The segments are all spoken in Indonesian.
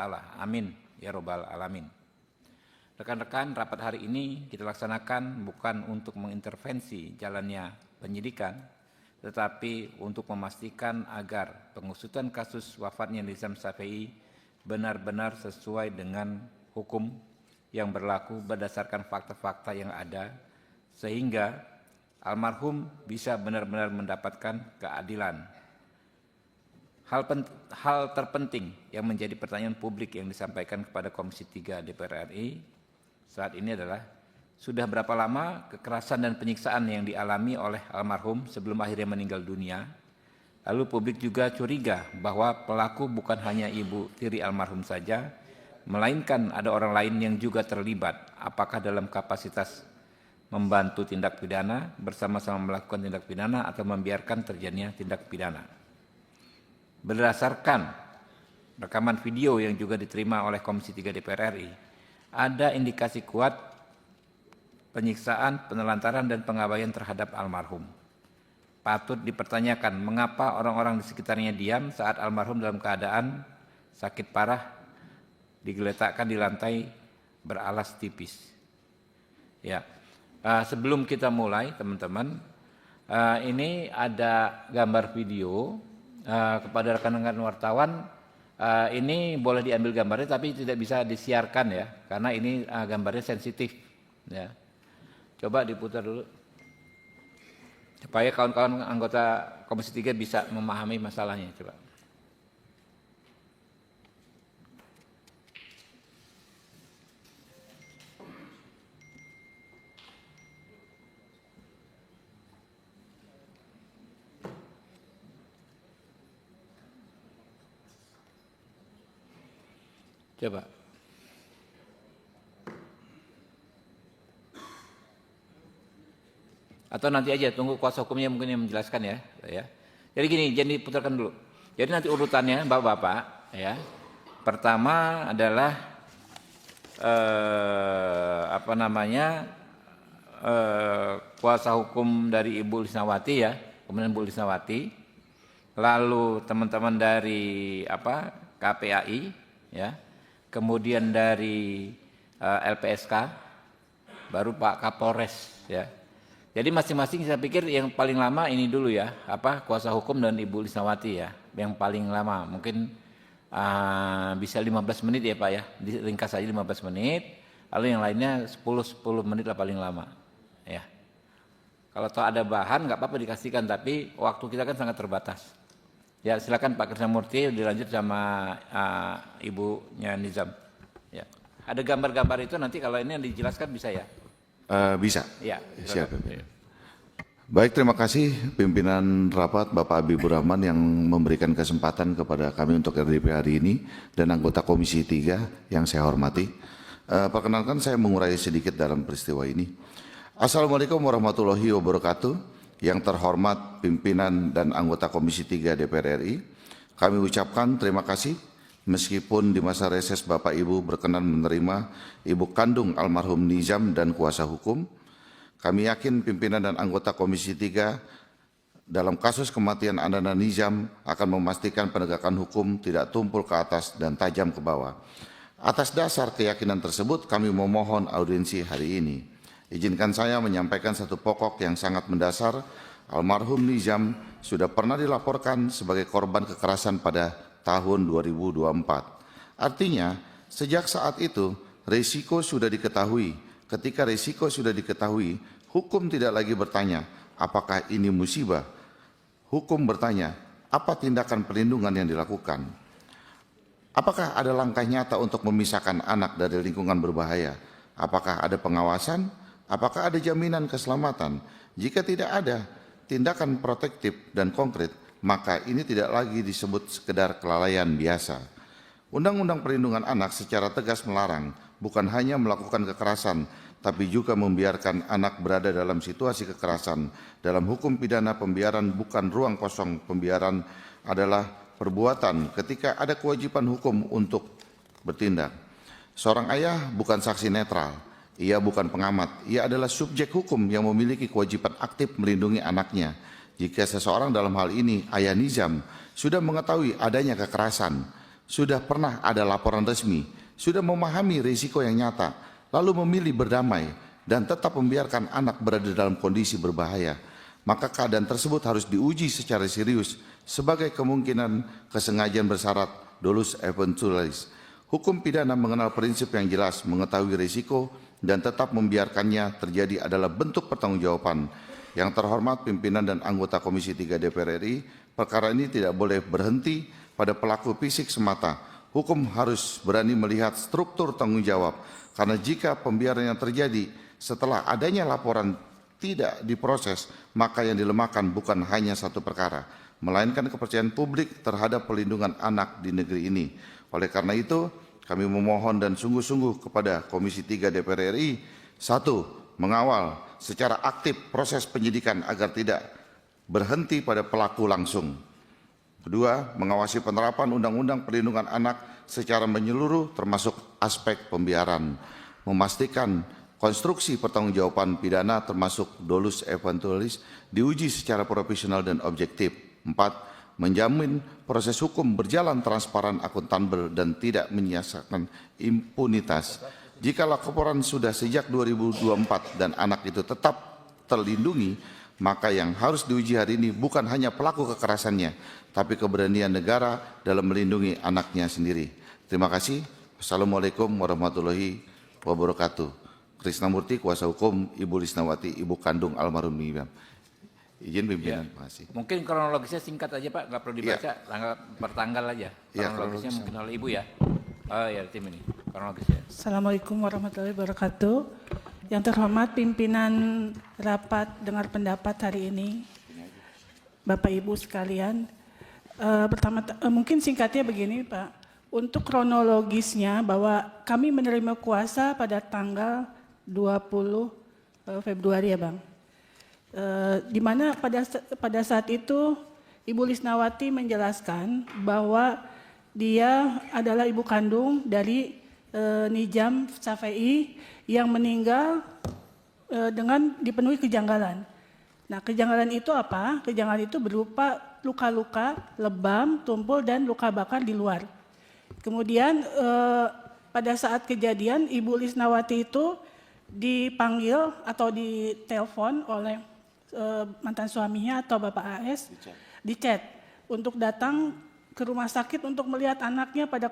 Allah. Amin ya robbal alamin. Rekan-rekan, rapat hari ini kita laksanakan bukan untuk mengintervensi jalannya penyidikan, tetapi untuk memastikan agar pengusutan kasus wafatnya Nizam Syafei benar-benar sesuai dengan hukum yang berlaku berdasarkan fakta-fakta yang ada, sehingga almarhum bisa benar-benar mendapatkan keadilan. Hal terpenting yang menjadi pertanyaan publik yang disampaikan kepada Komisi 3 DPR RI saat ini adalah, sudah berapa lama kekerasan dan penyiksaan yang dialami oleh almarhum sebelum akhirnya meninggal dunia? Lalu publik juga curiga bahwa pelaku bukan hanya ibu tiri almarhum saja, melainkan ada orang lain yang juga terlibat, apakah dalam kapasitas membantu tindak pidana, bersama-sama melakukan tindak pidana, atau membiarkan terjadinya tindak pidana. Berdasarkan rekaman video yang juga diterima oleh Komisi 3 DPR RI, ada indikasi kuat penyiksaan, penelantaran, dan pengabaian terhadap almarhum. Patut dipertanyakan mengapa orang-orang di sekitarnya diam saat almarhum dalam keadaan sakit parah digeletakkan di lantai beralas tipis. Ya, sebelum kita mulai teman-teman, ini ada gambar video. Kepada rekan-rekan wartawan, ini boleh diambil gambarnya tapi tidak bisa disiarkan ya, karena ini gambarnya sensitif ya. Coba diputar dulu supaya kawan-kawan anggota Komisi 3 bisa memahami masalahnya. Coba. Coba. Atau nanti aja tunggu kuasa hukumnya mungkin yang menjelaskan ya. Jadi gini, jadi putarkan dulu. Jadi nanti urutannya Bapak-bapak ya. Pertama adalah kuasa hukum dari Ibu Lisnawati ya, kemudian Bu Lisnawati. Lalu teman-teman dari KPAI ya. Kemudian dari LPSK, baru Pak Kapolres ya. Jadi masing-masing saya pikir yang paling lama ini dulu ya, kuasa hukum dan Ibu Lisnawati ya, yang paling lama. Mungkin bisa 15 menit ya Pak ya, ringkas saja 15 menit, lalu yang lainnya 10 menit lah paling lama ya. Kalau tahu ada bahan nggak apa-apa dikasihkan, tapi waktu kita kan sangat terbatas. Ya silakan Pak Krisnamurti, dilanjut sama ibunya Nizam. Ya. Ada gambar-gambar itu nanti kalau ini yang dijelaskan bisa ya? Bisa. Ya. Siap. Baik, terima kasih pimpinan rapat Bapak Habibur Rahman yang memberikan kesempatan kepada kami untuk RDP hari ini dan anggota Komisi 3 yang saya hormati. Perkenalkan saya mengurai sedikit dalam peristiwa ini. Assalamualaikum warahmatullahi wabarakatuh. Yang terhormat pimpinan dan anggota Komisi 3 DPR RI, kami ucapkan terima kasih meskipun di masa reses Bapak Ibu berkenan menerima ibu kandung almarhum Nizam dan kuasa hukum. Kami yakin pimpinan dan anggota Komisi 3 dalam kasus kematian Ananda Nizam akan memastikan penegakan hukum tidak tumpul ke atas dan tajam ke bawah. Atas dasar keyakinan tersebut kami memohon audiensi hari ini. Izinkan saya menyampaikan satu pokok yang sangat mendasar. Almarhum Nizam sudah pernah dilaporkan sebagai korban kekerasan pada tahun 2024. Artinya, sejak saat itu, risiko sudah diketahui. Ketika risiko sudah diketahui, hukum tidak lagi bertanya, apakah ini musibah? Hukum bertanya, apa tindakan perlindungan yang dilakukan? Apakah ada langkah nyata untuk memisahkan anak dari lingkungan berbahaya? Apakah ada pengawasan? Apakah ada jaminan keselamatan? Jika tidak ada tindakan protektif dan konkret, maka ini tidak lagi disebut sekedar kelalaian biasa. Undang-Undang Perlindungan Anak secara tegas melarang bukan hanya melakukan kekerasan, tapi juga membiarkan anak berada dalam situasi kekerasan. Dalam hukum pidana, pembiaran bukan ruang kosong. Pembiaran adalah perbuatan ketika ada kewajiban hukum untuk bertindak. Seorang ayah bukan saksi netral. Ia bukan pengamat, ia adalah subjek hukum yang memiliki kewajiban aktif melindungi anaknya. Jika seseorang dalam hal ini, ayah Nizam, sudah mengetahui adanya kekerasan, sudah pernah ada laporan resmi, sudah memahami risiko yang nyata, lalu memilih berdamai dan tetap membiarkan anak berada dalam kondisi berbahaya, maka keadaan tersebut harus diuji secara serius sebagai kemungkinan kesengajaan bersyarat dolus eventualis. Hukum pidana mengenal prinsip yang jelas, mengetahui risiko, dan tetap membiarkannya terjadi adalah bentuk pertanggungjawaban. Yang terhormat pimpinan dan anggota Komisi 3 DPR RI, perkara ini tidak boleh berhenti pada pelaku fisik semata. Hukum harus berani melihat struktur tanggung jawab, karena jika pembiaran yang terjadi setelah adanya laporan tidak diproses, maka yang dilemahkan bukan hanya satu perkara, melainkan kepercayaan publik terhadap pelindungan anak di negeri ini. Oleh karena itu, kami memohon dan sungguh-sungguh kepada Komisi 3 DPR RI, 1. Mengawal secara aktif proses penyidikan agar tidak berhenti pada pelaku langsung. 2. Mengawasi penerapan Undang-Undang Perlindungan Anak secara menyeluruh termasuk aspek pembiaran. Memastikan konstruksi pertanggungjawaban pidana termasuk dolus eventualis diuji secara profesional dan objektif. 4. Menjamin proses hukum berjalan transparan, akuntabel, dan tidak menyiasatkan impunitas. Jika laporan sudah sejak 2024 dan anak itu tetap terlindungi, maka yang harus diuji hari ini bukan hanya pelaku kekerasannya, tapi keberanian negara dalam melindungi anaknya sendiri. Terima kasih. Wassalamualaikum warahmatullahi wabarakatuh. Krisnamurti, kuasa hukum Ibu Lisnawati, ibu kandung almarhum Imam. Izin pimpinan, terima kasih. Mungkin kronologisnya singkat aja Pak, nggak perlu dibaca, tanggal per tanggal aja. Kronologisnya mungkin oleh Ibu ya. Oh ya, tim ini kronologisnya. Assalamualaikum warahmatullahi wabarakatuh. Yang terhormat pimpinan rapat dengar pendapat hari ini, Bapak Ibu sekalian. Pertama, mungkin singkatnya begini Pak. Untuk kronologisnya bahwa kami menerima kuasa pada tanggal 20 Februari ya Bang. Di mana pada saat itu Ibu Lisnawati menjelaskan bahwa dia adalah ibu kandung dari Nijam Safei yang meninggal dengan dipenuhi kejanggalan. Nah, kejanggalan itu apa? Kejanggalan itu berupa luka-luka, lebam, tumpul, dan luka bakar di luar. Kemudian pada saat kejadian Ibu Lisnawati itu dipanggil atau ditelepon oleh mantan suaminya atau Bapak AS di chat untuk datang ke rumah sakit untuk melihat anaknya pada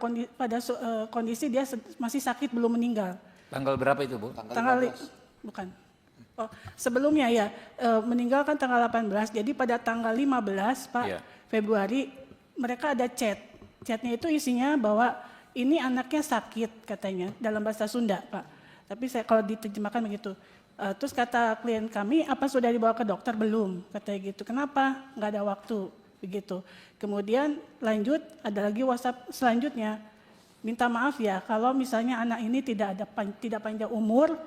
kondisi dia masih sakit belum meninggal. Tanggal berapa itu Bu? Bukan. Oh, sebelumnya ya meninggal kan tanggal 18. Jadi pada tanggal 15 Pak Februari mereka ada chat. Chatnya itu isinya bahwa ini anaknya sakit katanya dalam bahasa Sunda Pak. Tapi saya kalau diterjemahkan begitu. Terus kata klien kami, apa sudah dibawa ke dokter? Belum, katanya gitu. Kenapa? Nggak ada waktu, begitu. Kemudian lanjut, ada lagi WhatsApp selanjutnya. Minta maaf ya, kalau misalnya anak ini tidak panjang umur,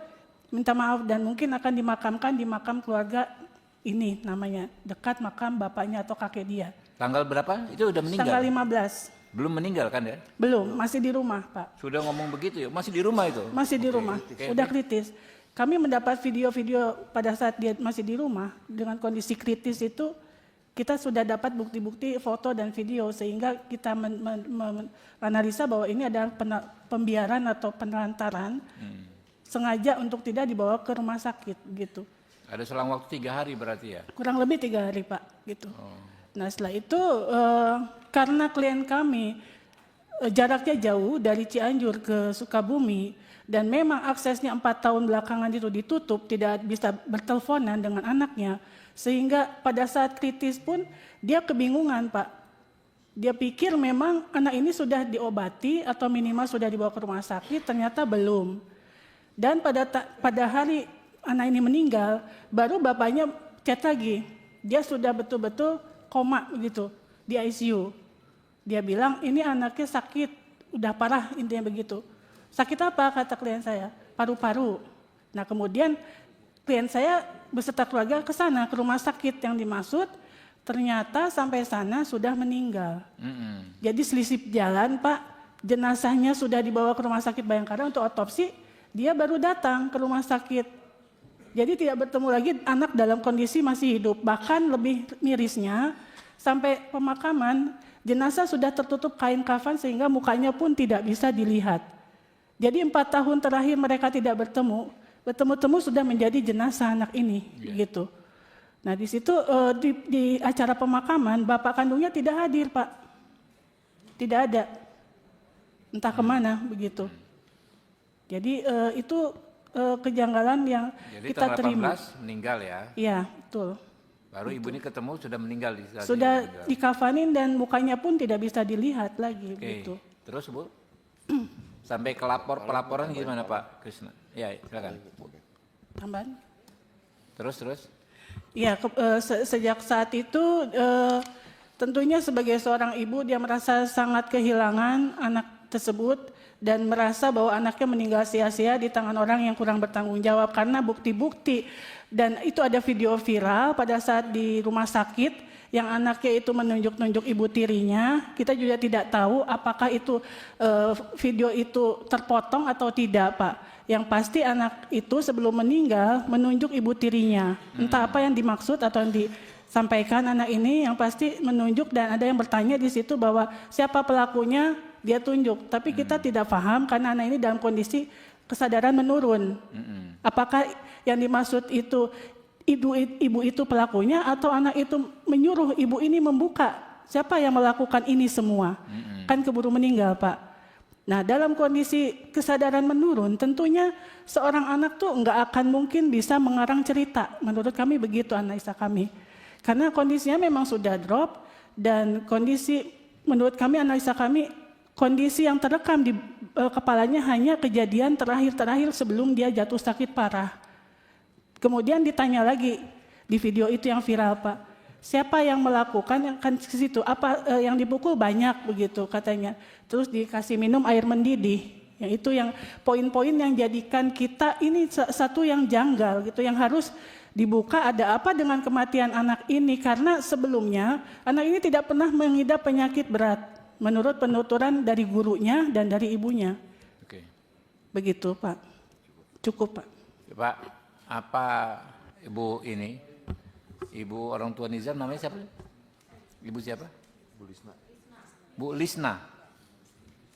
minta maaf dan mungkin akan dimakamkan di makam keluarga ini namanya, dekat makam bapaknya atau kakek dia. Tanggal berapa? Itu udah meninggal? Tanggal 15. Belum meninggal kan ya? Belum, masih di rumah Pak. Sudah ngomong begitu ya? Masih di rumah itu? Masih di rumah, udah kritis. Kami mendapat video-video pada saat dia masih di rumah dengan kondisi kritis itu kita sudah dapat bukti-bukti foto dan video sehingga kita menganalisa bahwa ini adalah pembiaran atau penelantaran sengaja untuk tidak dibawa ke rumah sakit gitu. Ada selang waktu 3 hari berarti ya? Kurang lebih 3 hari Pak gitu. Nah setelah itu karena klien kami jaraknya jauh dari Cianjur ke Sukabumi dan memang aksesnya 4 tahun belakangan itu ditutup, tidak bisa berteleponan dengan anaknya, sehingga pada saat kritis pun dia kebingungan Pak. Dia pikir memang anak ini sudah diobati atau minimal sudah dibawa ke rumah sakit, ternyata belum. Dan pada hari anak ini meninggal, baru bapaknya chat lagi, dia sudah betul-betul koma begitu di ICU. Dia bilang ini anaknya sakit, udah parah intinya begitu. Sakit apa kata klien saya? Paru-paru. Nah kemudian klien saya beserta keluarga ke sana, ke rumah sakit yang dimaksud, ternyata sampai sana sudah meninggal. Jadi selisih jalan Pak, jenazahnya sudah dibawa ke rumah sakit Bayangkara untuk otopsi, dia baru datang ke rumah sakit. Jadi tidak bertemu lagi anak dalam kondisi masih hidup. Bahkan lebih mirisnya, sampai pemakaman, Jenazah sudah tertutup kain kafan sehingga mukanya pun tidak bisa dilihat. Jadi 4 tahun terakhir mereka tidak bertemu sudah menjadi jenazah anak ini, gitu. Nah di situ di acara pemakaman bapak kandungnya tidak hadir Pak, tidak ada, entah kemana begitu. Jadi itu kejanggalan yang Jadi kita tanggal terima. 18 meninggal ya. Iya betul. Baru ibu ini ketemu sudah meninggal di saat Sudah meninggal. dikafanin dan mukanya pun tidak bisa dilihat lagi, Oke. gitu. Terus Bu? Sampai ke pelaporan gimana Pak Krisna? Ya, silakan. Tambahan? Terus. Ya, sejak saat itu tentunya sebagai seorang ibu dia merasa sangat kehilangan anak tersebut dan merasa bahwa anaknya meninggal sia-sia di tangan orang yang kurang bertanggung jawab karena bukti-bukti dan itu ada video viral pada saat di rumah sakit yang anaknya itu menunjuk-nunjuk ibu tirinya. Kita juga tidak tahu apakah itu video itu terpotong atau tidak, Pak. Yang pasti anak itu sebelum meninggal menunjuk ibu tirinya. Entah apa yang dimaksud atau yang disampaikan anak ini, yang pasti menunjuk dan ada yang bertanya di situ bahwa siapa pelakunya dia tunjuk. Tapi kita tidak paham karena anak ini dalam kondisi kesadaran menurun. Apakah yang dimaksud itu ibu itu pelakunya atau anak itu menyuruh ibu ini membuka siapa yang melakukan ini semua? Kan keburu meninggal, Pak. Nah, dalam kondisi kesadaran menurun, tentunya seorang anak tuh nggak akan mungkin bisa mengarang cerita. Menurut kami begitu analisa kami. Karena kondisinya memang sudah drop dan kondisi menurut kami analisa kami kondisi yang terekam di kepalanya hanya kejadian terakhir sebelum dia jatuh sakit parah. Kemudian ditanya lagi di video itu yang viral, Pak. Siapa yang melakukan yang kan ke situ? Apa yang dipukul banyak begitu katanya. Terus dikasih minum air mendidih. Yang itu yang poin-poin yang jadikan kita ini satu yang janggal gitu, yang harus dibuka ada apa dengan kematian anak ini karena sebelumnya anak ini tidak pernah mengidap penyakit berat menurut penuturan dari gurunya dan dari ibunya. Oke. Begitu, Pak. Cukup, Pak. Pak, apa ibu ini? Ibu orang tua Nizam namanya siapa? Ibu siapa? Bu Lisna. Bu Lisna.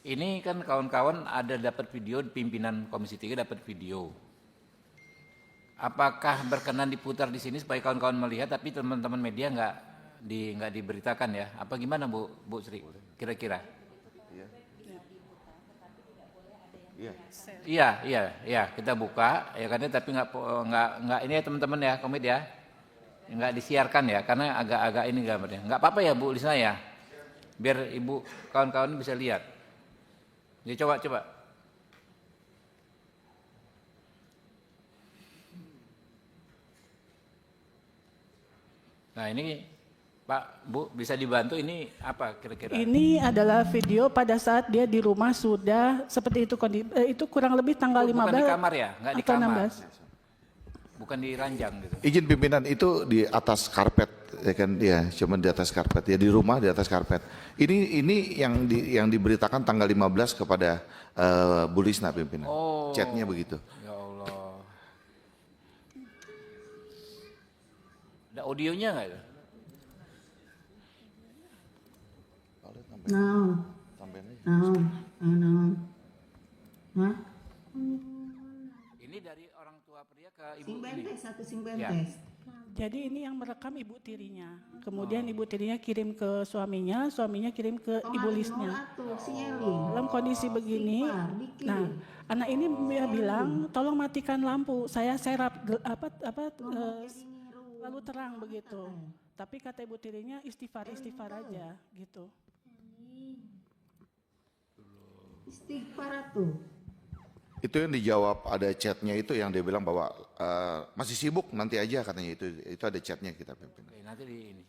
Ini kan kawan-kawan ada dapat video, pimpinan Komisi 3 dapat video. Apakah berkenan diputar di sini supaya kawan-kawan melihat, tapi teman-teman media nggak diberitakan ya? Apa gimana Bu Sri? Kira-kira? Iya, kita buka ya kan, tapi nggak ini ya teman-teman ya, komit ya, nggak disiarkan ya, karena agak-agak ini gambarnya. Nggak apa-apa ya Bu Lisna ya, biar ibu kawan-kawan bisa lihat. Jadi coba. Nah ini Pak, Bu bisa dibantu ini apa kira-kira? Ini adalah video pada saat dia di rumah sudah seperti itu itu kurang lebih tanggal 15 bukan di kamar ya? Nggak di atau kamar. 16. Bukan di ranjang gitu. Izin pimpinan itu di atas karpet ya kan dia, cuma di atas karpet ya, di rumah di atas karpet. Ini yang diberitakan tanggal 15 kepada Bu Lisna pimpinan. Oh. Chatnya begitu. Ya Allah. Ada audionya nggak itu? No. Hah? Ini dari orang tua pria ke ibu Sing ini. bentes, satu sing Ya. bentes. Jadi ini yang merekam ibu tirinya. Kemudian ibu tirinya kirim ke suaminya kirim ke ibu Lisnya. Si Eli. Dalam kondisi begini, nah anak ini dia bilang tolong matikan lampu, saya serap lalu terang begitu. Tapi kata ibu tirinya istighfar aja gitu. Istighfar tuh. Itu yang dijawab, ada chatnya itu yang dia bilang bahwa masih sibuk nanti aja katanya, itu ada chatnya kita pimpinan. Oke, nanti di ini.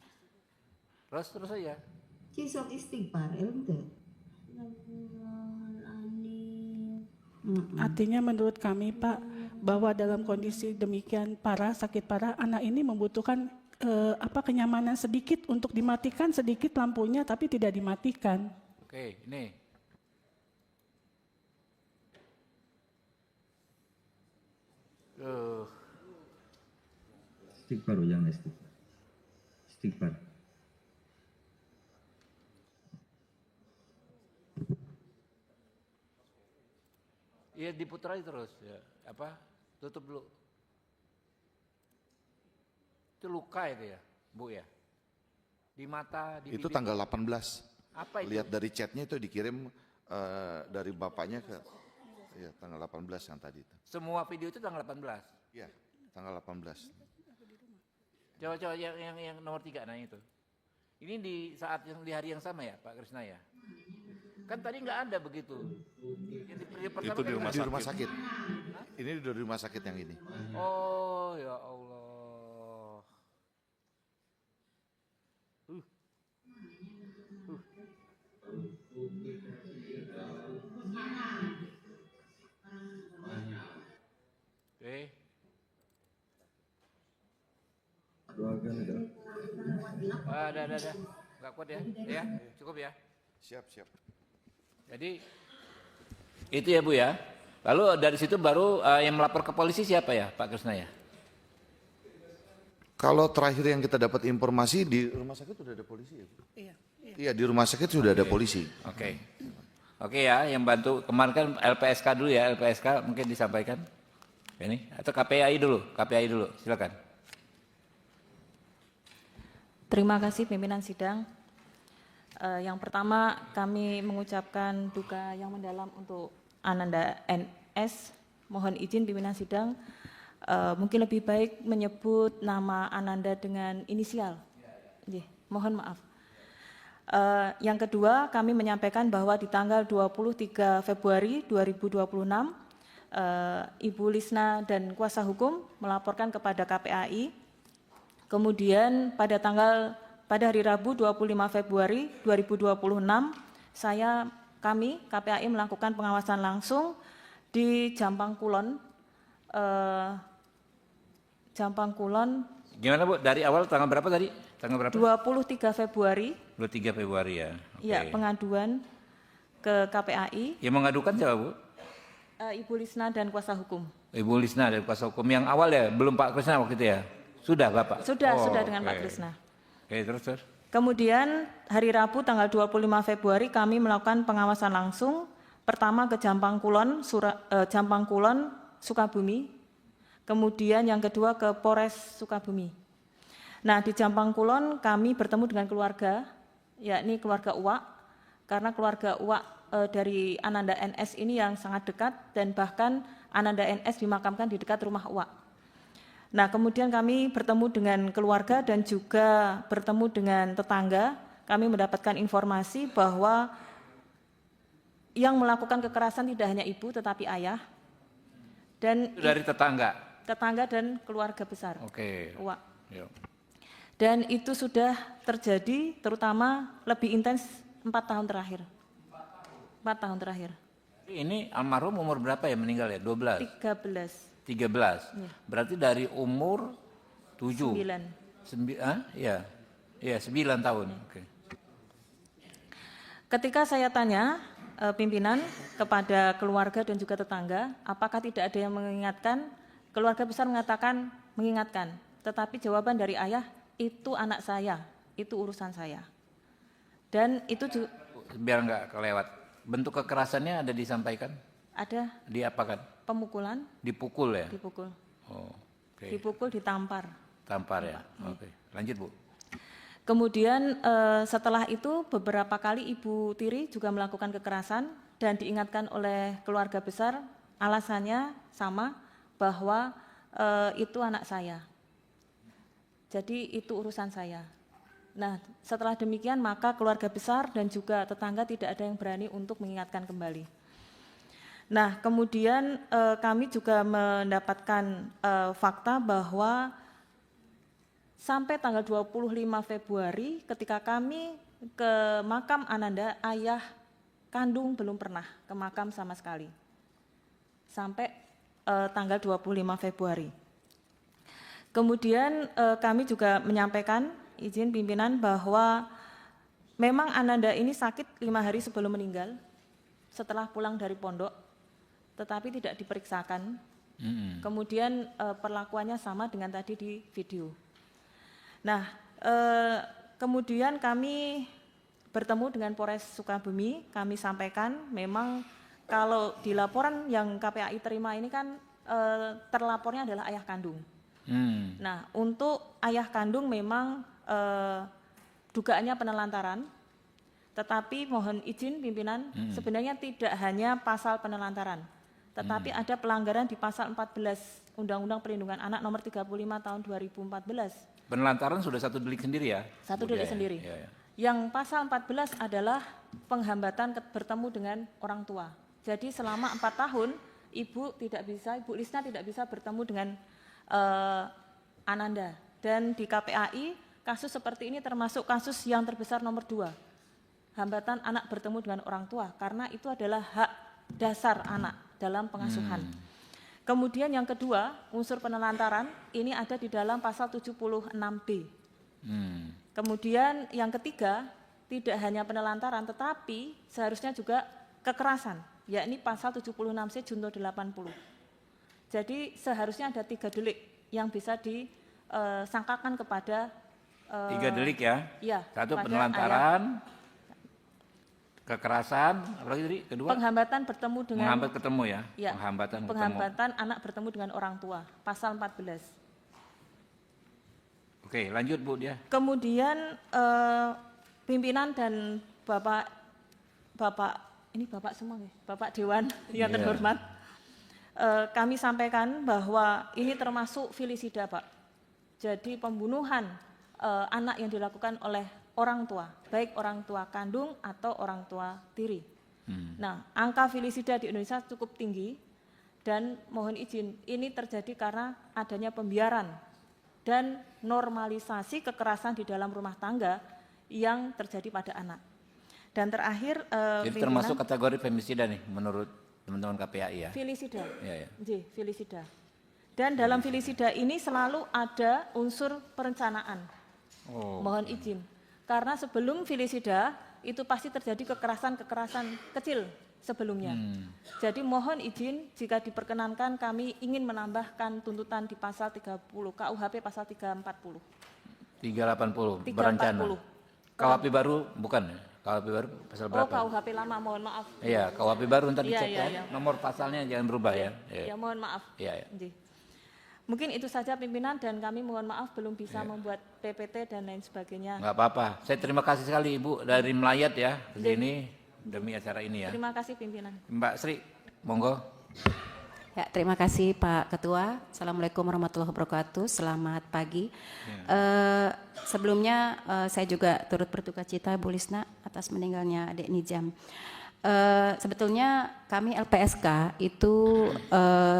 Terus aja. Cisok istighfar, ente. Artinya menurut kami Pak, bahwa dalam kondisi demikian parah, sakit parah, anak ini membutuhkan kenyamanan sedikit untuk dimatikan sedikit lampunya, tapi tidak dimatikan. Oke, ini. Istighfar, jangan istighfar. Istighfar. Iya diputar aja terus ya. Apa? Tutup dulu. Itu luka itu ya, Bu ya. Di mata, di Itu bibir. tanggal 18. Apa itu? Lihat dari chatnya itu dikirim dari bapaknya ke, ya tanggal 18 yang tadi itu. Semua video itu tanggal 18. Iya, tanggal 18. Coba yang nomor 3 nah itu. Ini di saat yang di hari yang sama ya, Pak Krisna ya? Kan tadi nggak ada begitu. Itu di rumah Di rumah sakit. Ini dari rumah sakit yang ini. Oh ya Allah. Oke. Ada. Nggak kuat ya? Ya, cukup ya. Siap. Jadi itu ya Bu ya. Lalu dari situ baru yang melapor ke polisi siapa ya Pak Krisna ya? Kalau terakhir yang kita dapat informasi di rumah sakit sudah ada polisi ya, Bu? Iya. Iya, di rumah sakit sudah ada polisi. Oke. Oke ya, yang bantu kemarin kan LPSK dulu ya, LPSK mungkin disampaikan. Ini atau KPAI dulu, silakan. Terima kasih pimpinan sidang. Yang pertama kami mengucapkan duka yang mendalam untuk Ananda NS. Mohon izin pimpinan sidang, mungkin lebih baik menyebut nama Ananda dengan inisial. Mohon maaf. Yang kedua kami menyampaikan bahwa di tanggal 23 Februari 2026 Ibu Lisna dan kuasa hukum melaporkan kepada KPAI. Kemudian pada hari Rabu 25 Februari 2026 kami KPAI melakukan pengawasan langsung di Jampang Kulon. Gimana Bu? Dari awal tanggal berapa tadi? Tanggal berapa? 23 Februari. 23 Februari ya. Oke. Ya, pengaduan ke KPAI. Yang mengadukan siapa Bu? Ibu Lisna dan kuasa hukum. Ibu Lisna dan kuasa hukum yang awal ya, belum Pak Krisna waktu itu ya? Sudah Bapak? Sudah dengan oke. Pak Krisna. Oke, terus. Kemudian hari Rabu tanggal 25 Februari kami melakukan pengawasan langsung. Pertama ke Jampang Kulon, Sukabumi. Kemudian yang kedua ke Polres Sukabumi. Nah, di Jampang Kulon kami bertemu dengan keluarga, yakni keluarga Uwak, karena keluarga Uwak dari Ananda NS ini yang sangat dekat dan bahkan Ananda NS dimakamkan di dekat rumah Uwak. Nah, kemudian kami bertemu dengan keluarga dan juga bertemu dengan tetangga. Kami mendapatkan informasi bahwa yang melakukan kekerasan tidak hanya ibu tetapi ayah dan Itu dari tetangga. dan keluarga besar. Oke. Uwak. Yuk. Dan itu sudah terjadi terutama lebih intens 4 tahun terakhir. 4 tahun terakhir. Ini almarhum umur berapa ya meninggal ya? 12? 13. 13. Berarti dari umur 7. 9. Iya. Iya, 9 tahun. Oke. Ketika saya tanya pimpinan kepada keluarga dan juga tetangga, apakah tidak ada yang mengingatkan? Keluarga besar mengatakan mengingatkan, tetapi jawaban dari ayah, itu anak saya, itu urusan saya. Dan itu juga Biar nggak kelewat. Bentuk kekerasannya ada disampaikan? ada Diapakan? pemukulan, Dipukul ya? dipukul, Oh, oke. dipukul, ditampar. Tampar ya? Oke. Lanjut Bu. Kemudian setelah itu beberapa kali Ibu Tiri juga melakukan kekerasan dan diingatkan oleh keluarga besar, alasannya sama, bahwa itu anak saya. Jadi itu urusan saya. Nah, setelah demikian maka keluarga besar dan juga tetangga tidak ada yang berani untuk mengingatkan kembali. Nah, kemudian kami juga mendapatkan fakta bahwa sampai tanggal 25 Februari ketika kami ke makam Ananda, ayah kandung belum pernah ke makam sama sekali. Sampai tanggal 25 Februari. Kemudian kami juga menyampaikan izin pimpinan bahwa memang Ananda ini sakit 5 hari sebelum meninggal setelah pulang dari pondok, tetapi tidak diperiksakan. Kemudian perlakuannya sama dengan tadi di video. Nah, kemudian kami bertemu dengan Polres Sukabumi, kami sampaikan memang kalau di laporan yang KPAI terima ini kan terlapornya adalah ayah kandung. Nah, untuk ayah kandung memang dugaannya penelantaran, tetapi mohon izin pimpinan, sebenarnya tidak hanya pasal penelantaran, tetapi ada pelanggaran di pasal 14 Undang-Undang Perlindungan Anak nomor 35 tahun 2014. Penelantaran sudah satu delik sendiri ya? Satu delik sendiri. Ya, ya. Yang pasal 14 adalah penghambatan bertemu dengan orang tua. Jadi selama 4 tahun Ibu Lisna tidak bisa bertemu dengan Ananda. Dan di KPAI kasus seperti ini termasuk kasus yang terbesar nomor 2. Hambatan anak bertemu dengan orang tua, karena itu adalah hak dasar anak dalam pengasuhan. Kemudian yang kedua, unsur penelantaran ini ada di dalam pasal 76B. Kemudian yang ketiga, tidak hanya penelantaran tetapi seharusnya juga kekerasan, yakni pasal 76C junto 80. Jadi seharusnya ada 3 delik yang bisa disangkakan kepada 3 delik ya? Iya. Satu penelantaran, kekerasan, apalagi tadi kedua? Penghambatan bertemu dengan Menghambat ketemu ya? Ya, penghambatan anak bertemu dengan orang tua, pasal 14. Oke, lanjut Bu dia. Kemudian pimpinan dan Bapak ini Bapak semua ya, Bapak Dewan yang terhormat, kami sampaikan bahwa ini termasuk filisida Pak. Jadi pembunuhan anak yang dilakukan oleh orang tua, baik orang tua kandung atau orang tua tiri. Nah, angka filisida di Indonesia cukup tinggi dan mohon izin, ini terjadi karena adanya pembiaran dan normalisasi kekerasan di dalam rumah tangga yang terjadi pada anak. Dan terakhir, jadi termasuk kategori femisida nih menurut teman-teman KPAI ya? Filisida, ya. Filisida. Dan dalam filisida ini selalu ada unsur perencanaan. Mohon izin, karena sebelum filisida itu pasti terjadi kekerasan-kekerasan kecil sebelumnya. Jadi mohon izin jika diperkenankan kami ingin menambahkan tuntutan di pasal 30 KUHP pasal 340. 380 berencana. KUHP baru bukan ya? KUHP baru pasal berapa? Oh, KUHP lama, mohon maaf. Iya, KUHP baru ntar dicek Iya. ya. Nomor pasalnya jangan berubah ya. Ya, mohon maaf. Iya. Mungkin itu saja pimpinan dan kami mohon maaf belum bisa membuat PPT dan lain sebagainya. Enggak apa-apa. Saya terima kasih sekali Ibu dari Melayat ya ke sini demi acara ini ya. Terima kasih pimpinan. Mbak Sri, monggo. Ya, terima kasih Pak Ketua. Assalamualaikum warahmatullahi wabarakatuh. Selamat pagi. Sebelumnya saya juga turut berduka cita Bu Lisna atas meninggalnya adik Nijam. Sebetulnya kami LPSK itu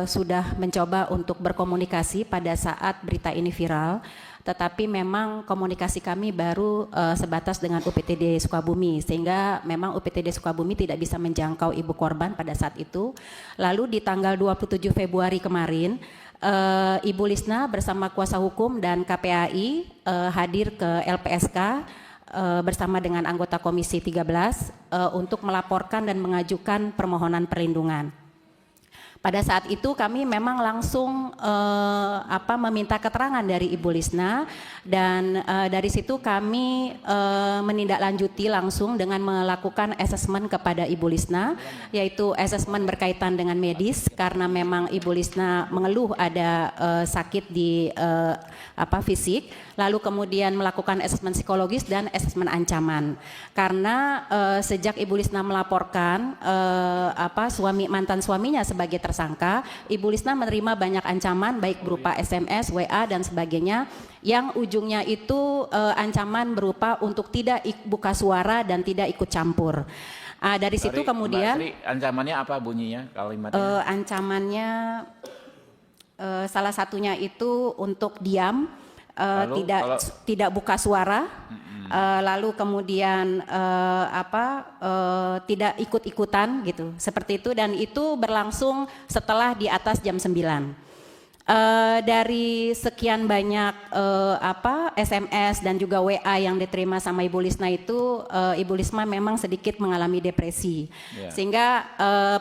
sudah mencoba untuk berkomunikasi pada saat berita ini viral, tetapi memang komunikasi kami baru sebatas dengan UPTD Sukabumi, sehingga memang UPTD Sukabumi tidak bisa menjangkau ibu korban pada saat itu. Lalu di tanggal 27 Februari kemarin, Ibu Lisna bersama kuasa hukum dan KPAI hadir ke LPSK bersama dengan anggota Komisi 13 untuk melaporkan dan mengajukan permohonan perlindungan. Pada saat itu kami memang langsung meminta keterangan dari Ibu Lisna dan dari situ kami menindaklanjuti langsung dengan melakukan asesmen kepada Ibu Lisna, yaitu asesmen berkaitan dengan medis karena memang Ibu Lisna mengeluh ada sakit di fisik, lalu kemudian melakukan asesmen psikologis dan asesmen ancaman. Karena sejak Ibu Lisna melaporkan mantan suaminya sebagai tersangka, Ibu Lisna menerima banyak ancaman baik berupa SMS, WA dan sebagainya yang ujungnya itu ancaman berupa untuk tidak buka suara dan tidak ikut campur. Dari situ kemudian Mbak Sri, ancamannya apa bunyinya kalimatnya? Ancamannya salah satunya itu untuk diam, tidak buka suara, lalu kemudian tidak ikut-ikutan gitu, seperti itu, dan itu berlangsung setelah di atas jam 9. Dari sekian banyak SMS dan juga WA yang diterima sama Ibu Lisna itu, Ibu Lisna memang sedikit mengalami depresi, sehingga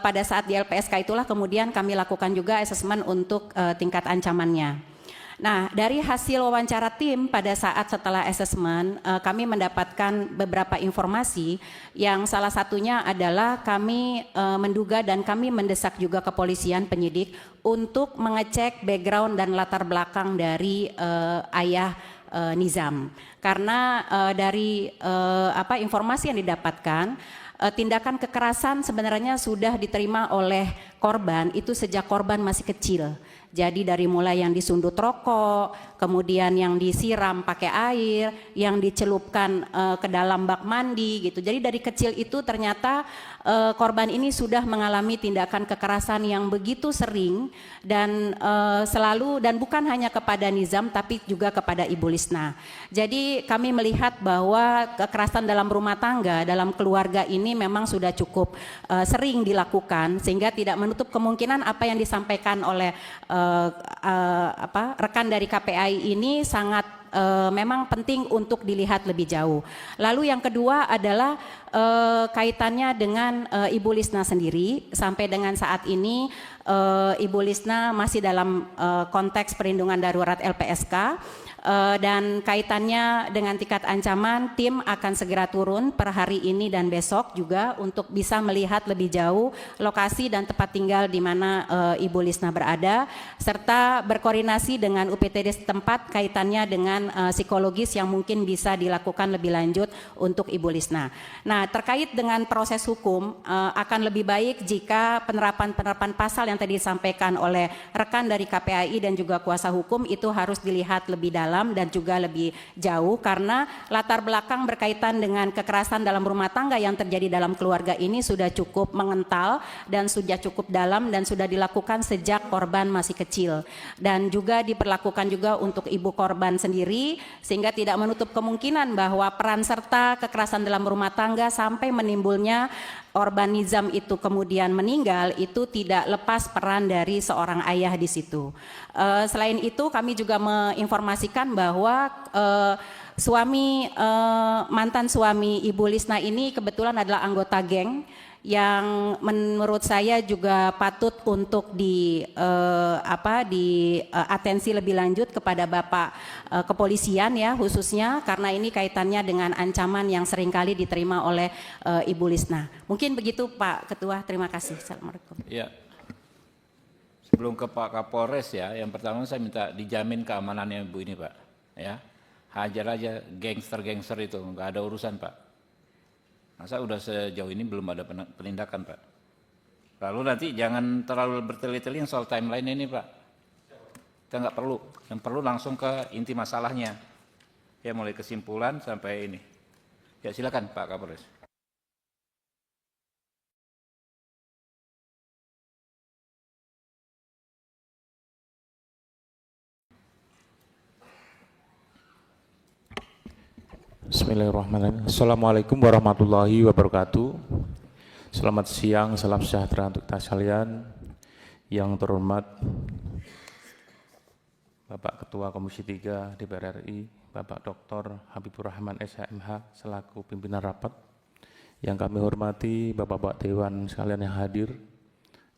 pada saat di LPSK itulah kemudian kami lakukan juga asesmen untuk tingkat ancamannya. Nah, dari hasil wawancara tim pada saat setelah asesmen, kami mendapatkan beberapa informasi yang salah satunya adalah kami menduga dan kami mendesak juga kepolisian penyidik untuk mengecek background dan latar belakang dari ayah Nizam. Karena dari informasi yang didapatkan, tindakan kekerasan sebenarnya sudah diterima oleh korban itu sejak korban masih kecil. Jadi dari mulai yang disundut rokok, kemudian yang disiram pakai air, yang dicelupkan ke dalam bak mandi gitu. Jadi dari kecil itu ternyata korban ini sudah mengalami tindakan kekerasan yang begitu sering dan selalu, dan bukan hanya kepada Nizam tapi juga kepada Ibu Lisna. Jadi kami melihat bahwa kekerasan dalam rumah tangga, dalam keluarga ini memang sudah cukup sering dilakukan, sehingga tidak menutup kemungkinan apa yang disampaikan oleh rekan dari KPAI ini sangat memang penting untuk dilihat lebih jauh. Lalu yang kedua adalah kaitannya dengan Ibu Lisna sendiri. Sampai dengan saat ini Ibu Lisna masih dalam konteks perlindungan darurat LPSK. Dan kaitannya dengan tingkat ancaman, tim akan segera turun per hari ini dan besok juga untuk bisa melihat lebih jauh lokasi dan tempat tinggal di mana Ibu Lisna berada, serta berkoordinasi dengan UPTD setempat kaitannya dengan psikologis yang mungkin bisa dilakukan lebih lanjut untuk Ibu Lisna. Nah, terkait dengan proses hukum, akan lebih baik jika penerapan pasal yang tadi disampaikan oleh rekan dari KPAI dan juga kuasa hukum itu harus dilihat lebih dalam dan juga lebih jauh, karena latar belakang berkaitan dengan kekerasan dalam rumah tangga yang terjadi dalam keluarga ini sudah cukup mengental dan sudah cukup dalam dan sudah dilakukan sejak korban masih kecil, dan juga diperlakukan juga untuk ibu korban sendiri, sehingga tidak menutup kemungkinan bahwa peran serta kekerasan dalam rumah tangga sampai menimbulnya korban Nizam itu kemudian meninggal itu tidak lepas peran dari seorang ayah di situ. Selain itu kami juga menginformasikan bahwa mantan suami Ibu Lisna ini kebetulan adalah anggota geng yang menurut saya juga patut untuk atensi lebih lanjut kepada Bapak kepolisian ya, khususnya karena ini kaitannya dengan ancaman yang seringkali diterima oleh Ibu Lisna. Mungkin begitu Pak Ketua, terima kasih. Assalamualaikum. Ya. Sebelum ke Pak Kapolres ya, yang pertama saya minta dijamin keamanannya Ibu ini Pak. Ya, hajar aja gangster-gangster itu, nggak ada urusan Pak. Masa udah sejauh ini belum ada penindakan Pak. Lalu nanti jangan terlalu bertele-tele soal timeline ini Pak. Kita nggak perlu, yang perlu langsung ke inti masalahnya. Ya mulai kesimpulan sampai ini. Ya silakan Pak Kapolres. Bismillahirrahmanirrahim. Assalamualaikum warahmatullahi wabarakatuh. Selamat siang, salam sejahtera untuk kita sekalian. Yang terhormat Bapak Ketua Komisi 3 DPR RI, Bapak Dr. Habibur Rahman SHMH selaku pimpinan rapat. Yang kami hormati Bapak-Bapak Dewan sekalian yang hadir,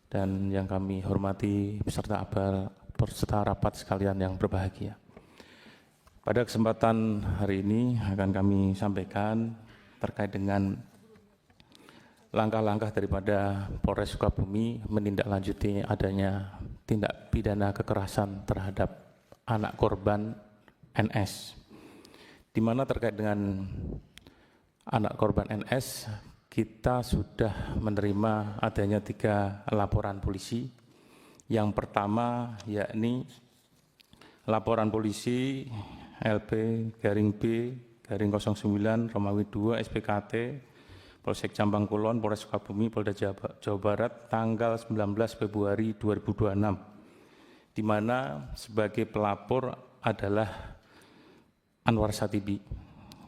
dan yang kami hormati peserta rapat sekalian yang berbahagia. Pada kesempatan hari ini akan kami sampaikan terkait dengan langkah-langkah daripada Polres Sukabumi menindaklanjuti adanya tindak pidana kekerasan terhadap anak korban NS. Di mana terkait dengan anak korban NS, kita sudah menerima adanya 3 laporan polisi. Yang pertama yakni laporan polisi LP-B-09 Romawi 2 SPKT Polsek Jambang Kulon, Polres Sukabumi, Polda Jawa Barat tanggal 19 Februari 2026, di mana sebagai pelapor adalah Anwar Satibi.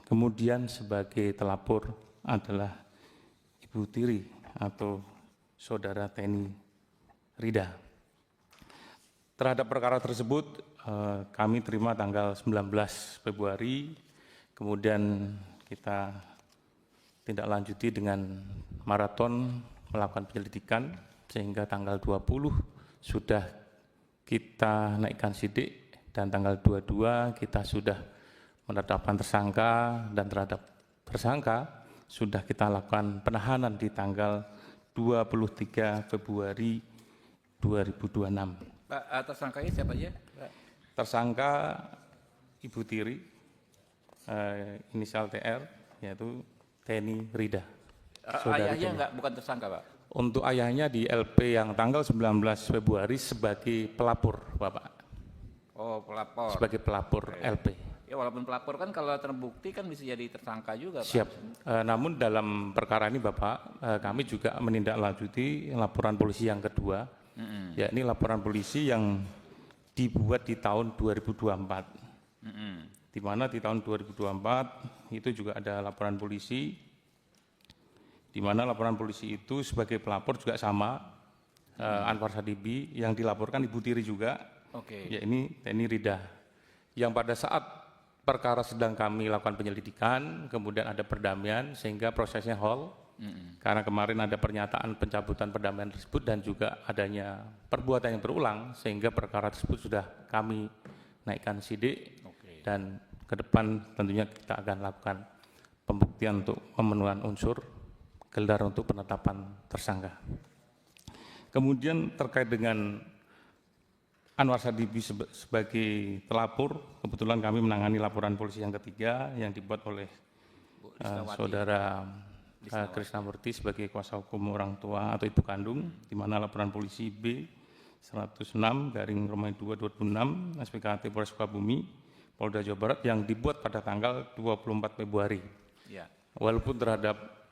Kemudian sebagai telapor adalah Ibu Tiri atau Saudara Teni Rida. Terhadap perkara tersebut kami terima tanggal 19 Februari, kemudian kita tindak lanjuti dengan maraton melakukan penyelidikan sehingga tanggal 20 sudah kita naikkan sidik dan tanggal 22 kita sudah menetapkan tersangka, dan terhadap tersangka sudah kita lakukan penahanan di tanggal 23 Februari 2026. Pak, tersangkanya siapa aja? Pak? Tersangka Ibu Tiri, inisial TR, yaitu Teni Rida. Ayahnya enggak, bukan tersangka, Pak? Untuk ayahnya di LP yang tanggal 19 Februari sebagai pelapor, Bapak. Oh, pelapor. Sebagai pelapor LP. Ya, walaupun pelapor kan kalau terbukti kan bisa jadi tersangka juga, Pak. Siap. Namun dalam perkara ini, Bapak, kami juga menindaklanjuti laporan polisi yang kedua, yakni laporan polisi yang dibuat di tahun 2024. Di mana di tahun 2024 itu juga ada laporan polisi, di mana laporan polisi itu sebagai pelapor juga sama, Anwar Sadibi, yang dilaporkan Ibu Tiri juga, yakni Teni Rida. Yang pada saat perkara sedang kami lakukan penyelidikan, kemudian ada perdamaian sehingga prosesnya hold, karena kemarin ada pernyataan pencabutan perdamaian tersebut dan juga adanya perbuatan yang berulang, sehingga perkara tersebut sudah kami naikkan sidik, dan ke depan tentunya kita akan lakukan pembuktian untuk pemenuhan unsur gelar untuk penetapan tersangka. Kemudian terkait dengan Anwar Sadibi sebagai pelapor, kebetulan kami menangani laporan polisi yang ketiga yang dibuat oleh saudara Krisnamurti sebagai kuasa hukum orang tua atau ibu kandung, di mana laporan polisi B 106/2/2006 SPKT Polres Sukabumi, Polda Jawa Barat yang dibuat pada tanggal 24 Februari. Ya. Walaupun terhadap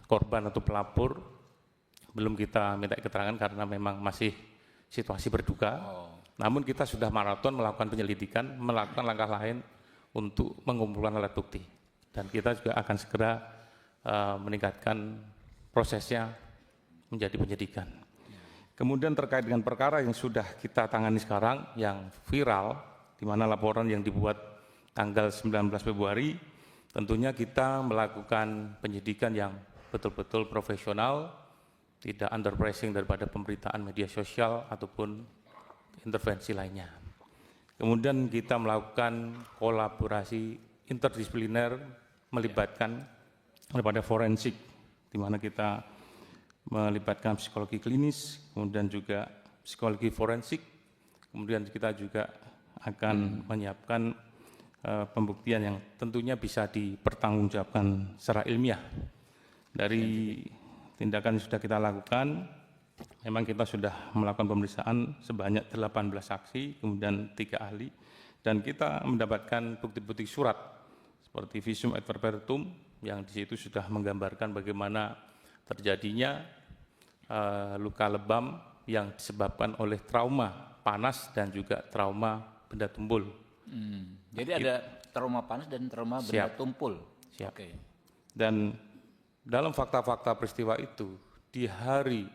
korban atau pelapor belum kita minta keterangan karena memang masih situasi berduka. Namun kita sudah maraton melakukan penyelidikan, melakukan langkah lain untuk mengumpulkan alat bukti. Dan kita juga akan segera meningkatkan prosesnya menjadi penyidikan. Kemudian terkait dengan perkara yang sudah kita tangani sekarang, yang viral, di mana laporan yang dibuat tanggal 19 Februari, tentunya kita melakukan penyidikan yang betul-betul profesional, tidak under pressing daripada pemberitaan media sosial ataupun intervensi lainnya. Kemudian kita melakukan kolaborasi interdisipliner melibatkan daripada forensik, di mana kita melibatkan psikologi klinis, kemudian juga psikologi forensik, kemudian kita juga akan menyiapkan pembuktian yang tentunya bisa dipertanggungjawabkan secara ilmiah. Dari tindakan yang sudah kita lakukan, memang kita sudah melakukan pemeriksaan sebanyak 18 saksi, kemudian 3 ahli, dan kita mendapatkan bukti-bukti surat seperti visum et verbatim yang di situ sudah menggambarkan bagaimana terjadinya luka lebam yang disebabkan oleh trauma panas dan juga trauma benda tumpul. Jadi ada trauma panas dan trauma benda tumpul. Siap. Dan dalam fakta-fakta peristiwa itu, di hari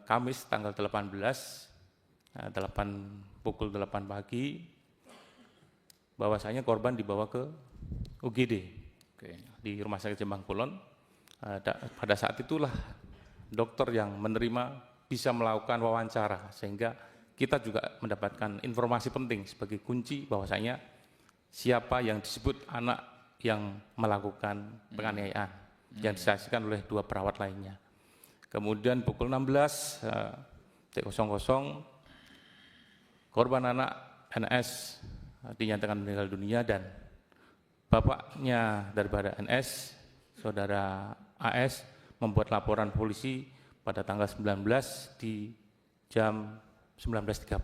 Kamis tanggal 18, pukul 8 pagi, bahwasanya korban dibawa ke UGD di Rumah Sakit Jombang Kulon. Pada saat itulah dokter yang menerima bisa melakukan wawancara, sehingga kita juga mendapatkan informasi penting sebagai kunci bahwasanya siapa yang disebut anak yang melakukan penganiayaan yang disaksikan oleh 2 perawat lainnya. Kemudian pukul 16.00 korban anak NS dinyatakan meninggal dunia, dan bapaknya daripada NS, saudara AS, membuat laporan polisi pada tanggal 19 di jam 19.30.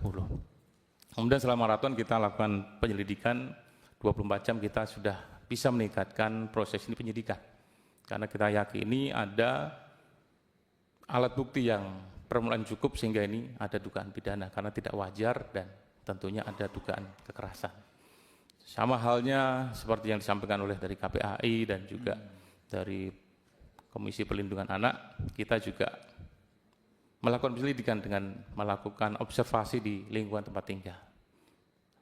Kemudian selama maraton kita lakukan penyelidikan 24 jam, kita sudah bisa meningkatkan proses ini penyidikan. Karena kita yakini ada alat bukti yang permulaan cukup sehingga ini ada dugaan pidana, karena tidak wajar dan tentunya ada dugaan kekerasan. Sama halnya seperti yang disampaikan oleh dari KPAI dan juga dari Komisi Perlindungan Anak, kita juga melakukan penyelidikan dengan melakukan observasi di lingkungan tempat tinggal.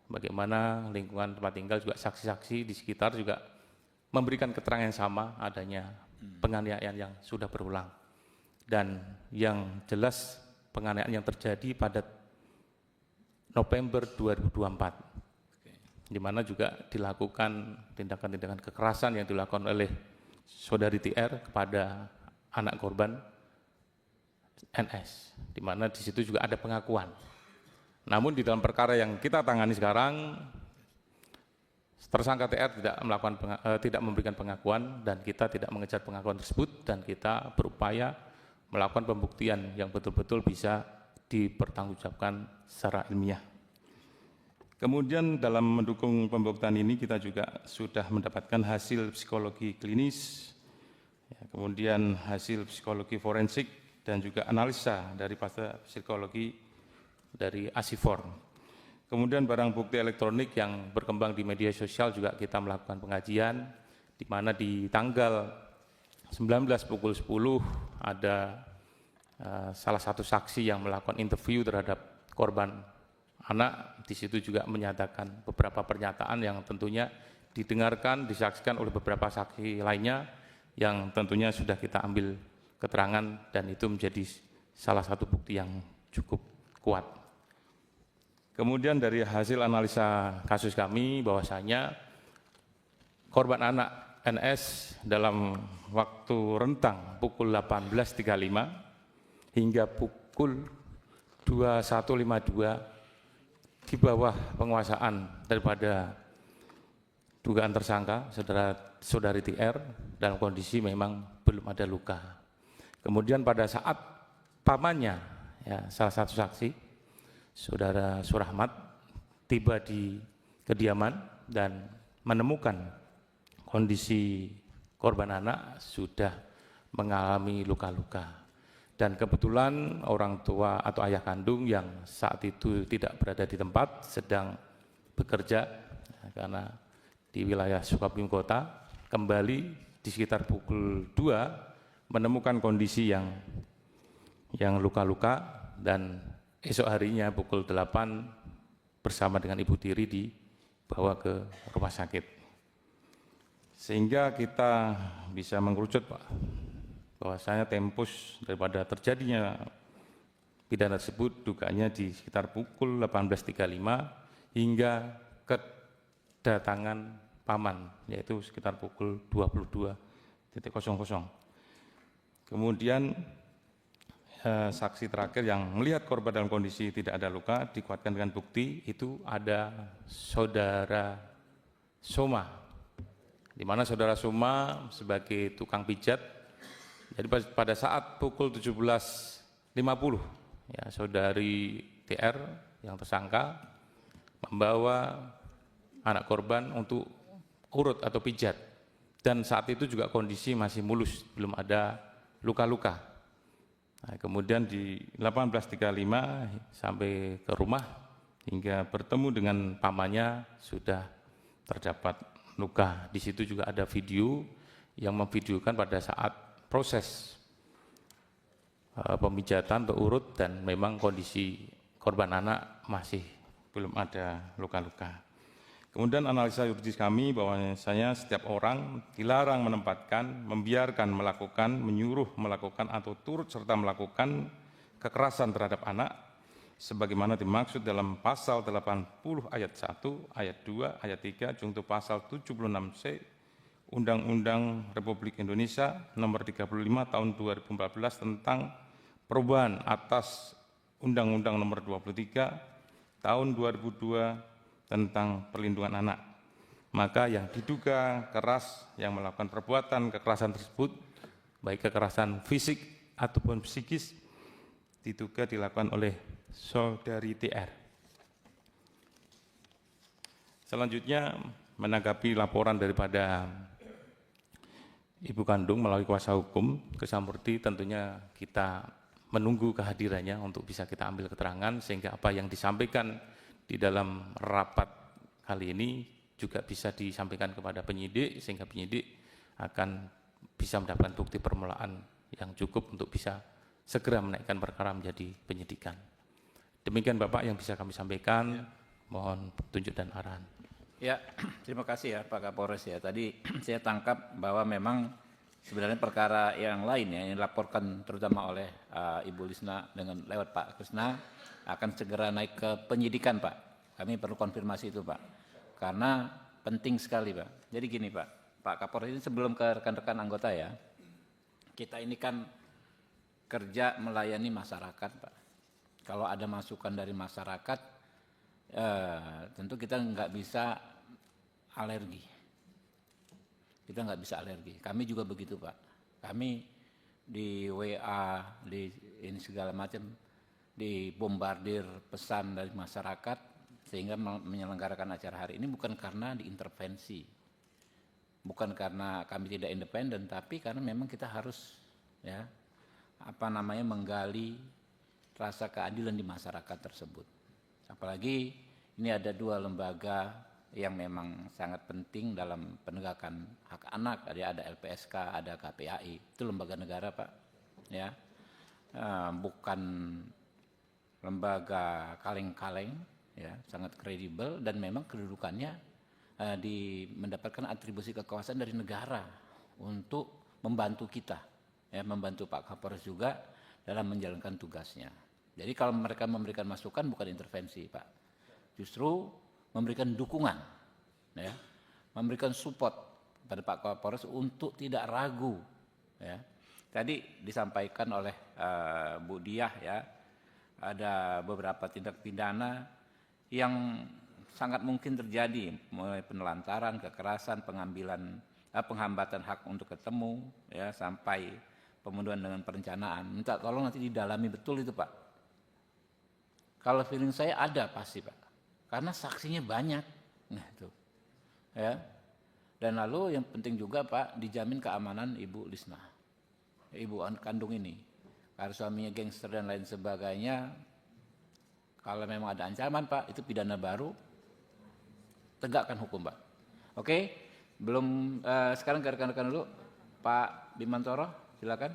Bagaimana lingkungan tempat tinggal juga saksi-saksi di sekitar juga memberikan keterangan yang sama adanya penganiayaan yang sudah berulang. Dan yang jelas penganiayaan yang terjadi pada November 2024, di mana juga dilakukan tindakan-tindakan kekerasan yang dilakukan oleh saudari TR kepada anak korban NS, di mana di situ juga ada pengakuan. Namun di dalam perkara yang kita tangani sekarang, tersangka TR tidak memberikan pengakuan dan kita tidak mengejar pengakuan tersebut, dan kita berupaya melakukan pembuktian yang betul-betul bisa dipertanggungjawabkan secara ilmiah. Kemudian dalam mendukung pembuktian ini kita juga sudah mendapatkan hasil psikologi klinis, kemudian hasil psikologi forensik, dan juga analisa dari psikologi dari ASIFOR. Kemudian barang bukti elektronik yang berkembang di media sosial juga kita melakukan pengajian, di mana di tanggal 19 pukul 10 ada salah satu saksi yang melakukan interview terhadap korban anak. Di situ juga menyatakan beberapa pernyataan yang tentunya didengarkan, disaksikan oleh beberapa saksi lainnya yang tentunya sudah kita ambil keterangan, dan itu menjadi salah satu bukti yang cukup kuat. Kemudian dari hasil analisa kasus kami bahwasanya korban anak NS dalam waktu rentang pukul 18.35 hingga pukul 21.52 di bawah penguasaan daripada dugaan tersangka saudari TR dalam kondisi memang belum ada luka. Kemudian pada saat pamannya, salah satu saksi, saudara Surahmat, tiba di kediaman dan menemukan kondisi korban anak sudah mengalami luka-luka. Dan kebetulan orang tua atau ayah kandung yang saat itu tidak berada di tempat, sedang bekerja karena di wilayah Sukabumi Kota, kembali di sekitar pukul 2 menemukan kondisi yang luka-luka, dan esok harinya pukul 8 bersama dengan ibu tiri dibawa ke rumah sakit. Sehingga kita bisa mengerucut, Pak, bahwasanya tempus daripada terjadinya pidana tersebut dugaannya di sekitar pukul 18.35 hingga kedatangan paman, yaitu sekitar pukul 22.00. Kemudian saksi terakhir yang melihat korban dalam kondisi tidak ada luka dikuatkan dengan bukti itu ada saudara Soma, di mana saudara Soma sebagai tukang pijat. Jadi pada saat pukul 17.50 saudari TR yang tersangka membawa anak korban untuk urut atau pijat, dan saat itu juga kondisi masih mulus, belum ada luka-luka. Nah, kemudian di 18.35 sampai ke rumah hingga bertemu dengan pamannya sudah terdapat luka. Di situ juga ada video yang memvideokan pada saat proses pemijatan atau urut, dan memang kondisi korban anak masih belum ada luka-luka. Kemudian analisa yuridis kami bahwasanya setiap orang dilarang menempatkan, membiarkan melakukan, menyuruh melakukan atau turut serta melakukan kekerasan terhadap anak sebagaimana dimaksud dalam pasal 80 ayat 1, ayat 2, ayat 3 junto pasal 76C Undang-Undang Republik Indonesia Nomor 35 Tahun 2014 tentang perubahan atas Undang-Undang Nomor 23 Tahun 2002 tentang perlindungan anak. Maka yang diduga keras yang melakukan perbuatan kekerasan tersebut, baik kekerasan fisik ataupun psikis, diduga dilakukan oleh saudari TR. Selanjutnya menanggapi laporan daripada ibu kandung melalui kuasa hukum Krisnamurti, tentunya kita menunggu kehadirannya untuk bisa kita ambil keterangan, sehingga apa yang disampaikan di dalam rapat kali ini juga bisa disampaikan kepada penyidik, sehingga penyidik akan bisa mendapatkan bukti permulaan yang cukup untuk bisa segera menaikkan perkara menjadi penyidikan. Demikian Bapak yang bisa kami sampaikan, mohon petunjuk dan arahan. Ya, terima kasih ya Pak Kapolres ya. Tadi saya tangkap bahwa memang sebenarnya perkara yang lain ya, yang dilaporkan terutama oleh Ibu Lisna dengan lewat Pak Krisna akan segera naik ke penyidikan Pak. Kami perlu konfirmasi itu Pak, karena penting sekali Pak. Jadi gini Pak Kapolres ini sebelum ke rekan-rekan anggota ya, kita ini kan kerja melayani masyarakat Pak. Kalau ada masukan dari masyarakat, tentu kita nggak bisa alergi. Kita nggak bisa alergi. Kami juga begitu Pak. Kami di WA, di ini segala macam, dibombardir pesan dari masyarakat sehingga menyelenggarakan acara hari ini bukan karena diintervensi, bukan karena kami tidak independen, tapi karena memang kita harus ya menggali rasa keadilan di masyarakat tersebut. Apalagi ini ada dua lembaga yang memang sangat penting dalam penegakan hak anak, ada LPSK, ada KPAI, itu lembaga negara Pak, ya, bukan lembaga kaleng-kaleng, ya, sangat kredibel dan memang kedudukannya mendapatkan atribusi kekuasaan dari negara untuk membantu kita, ya, membantu Pak Kapolres juga dalam menjalankan tugasnya. Jadi kalau mereka memberikan masukan bukan intervensi Pak, justru memberikan dukungan, ya, memberikan support pada Pak Kapolres untuk tidak ragu, ya. Tadi disampaikan oleh Bu Diah ya, ada beberapa tindak pidana yang sangat mungkin terjadi, mulai penelantaran, kekerasan, pengambilan, penghambatan hak untuk ketemu, ya, sampai pembunuhan dengan perencanaan. Minta tolong nanti didalami betul itu Pak. Kalau feeling saya ada pasti Pak. Karena saksinya banyak, nah itu, ya. Dan lalu yang penting juga Pak, dijamin keamanan Ibu Lisna, ibu kandung ini. Karena suaminya gangster dan lain sebagainya, kalau memang ada ancaman Pak, itu pidana baru, tegakkan hukum Pak. Oke, belum sekarang ke rekan-rekan dulu, Pak Bimantoro, silakan.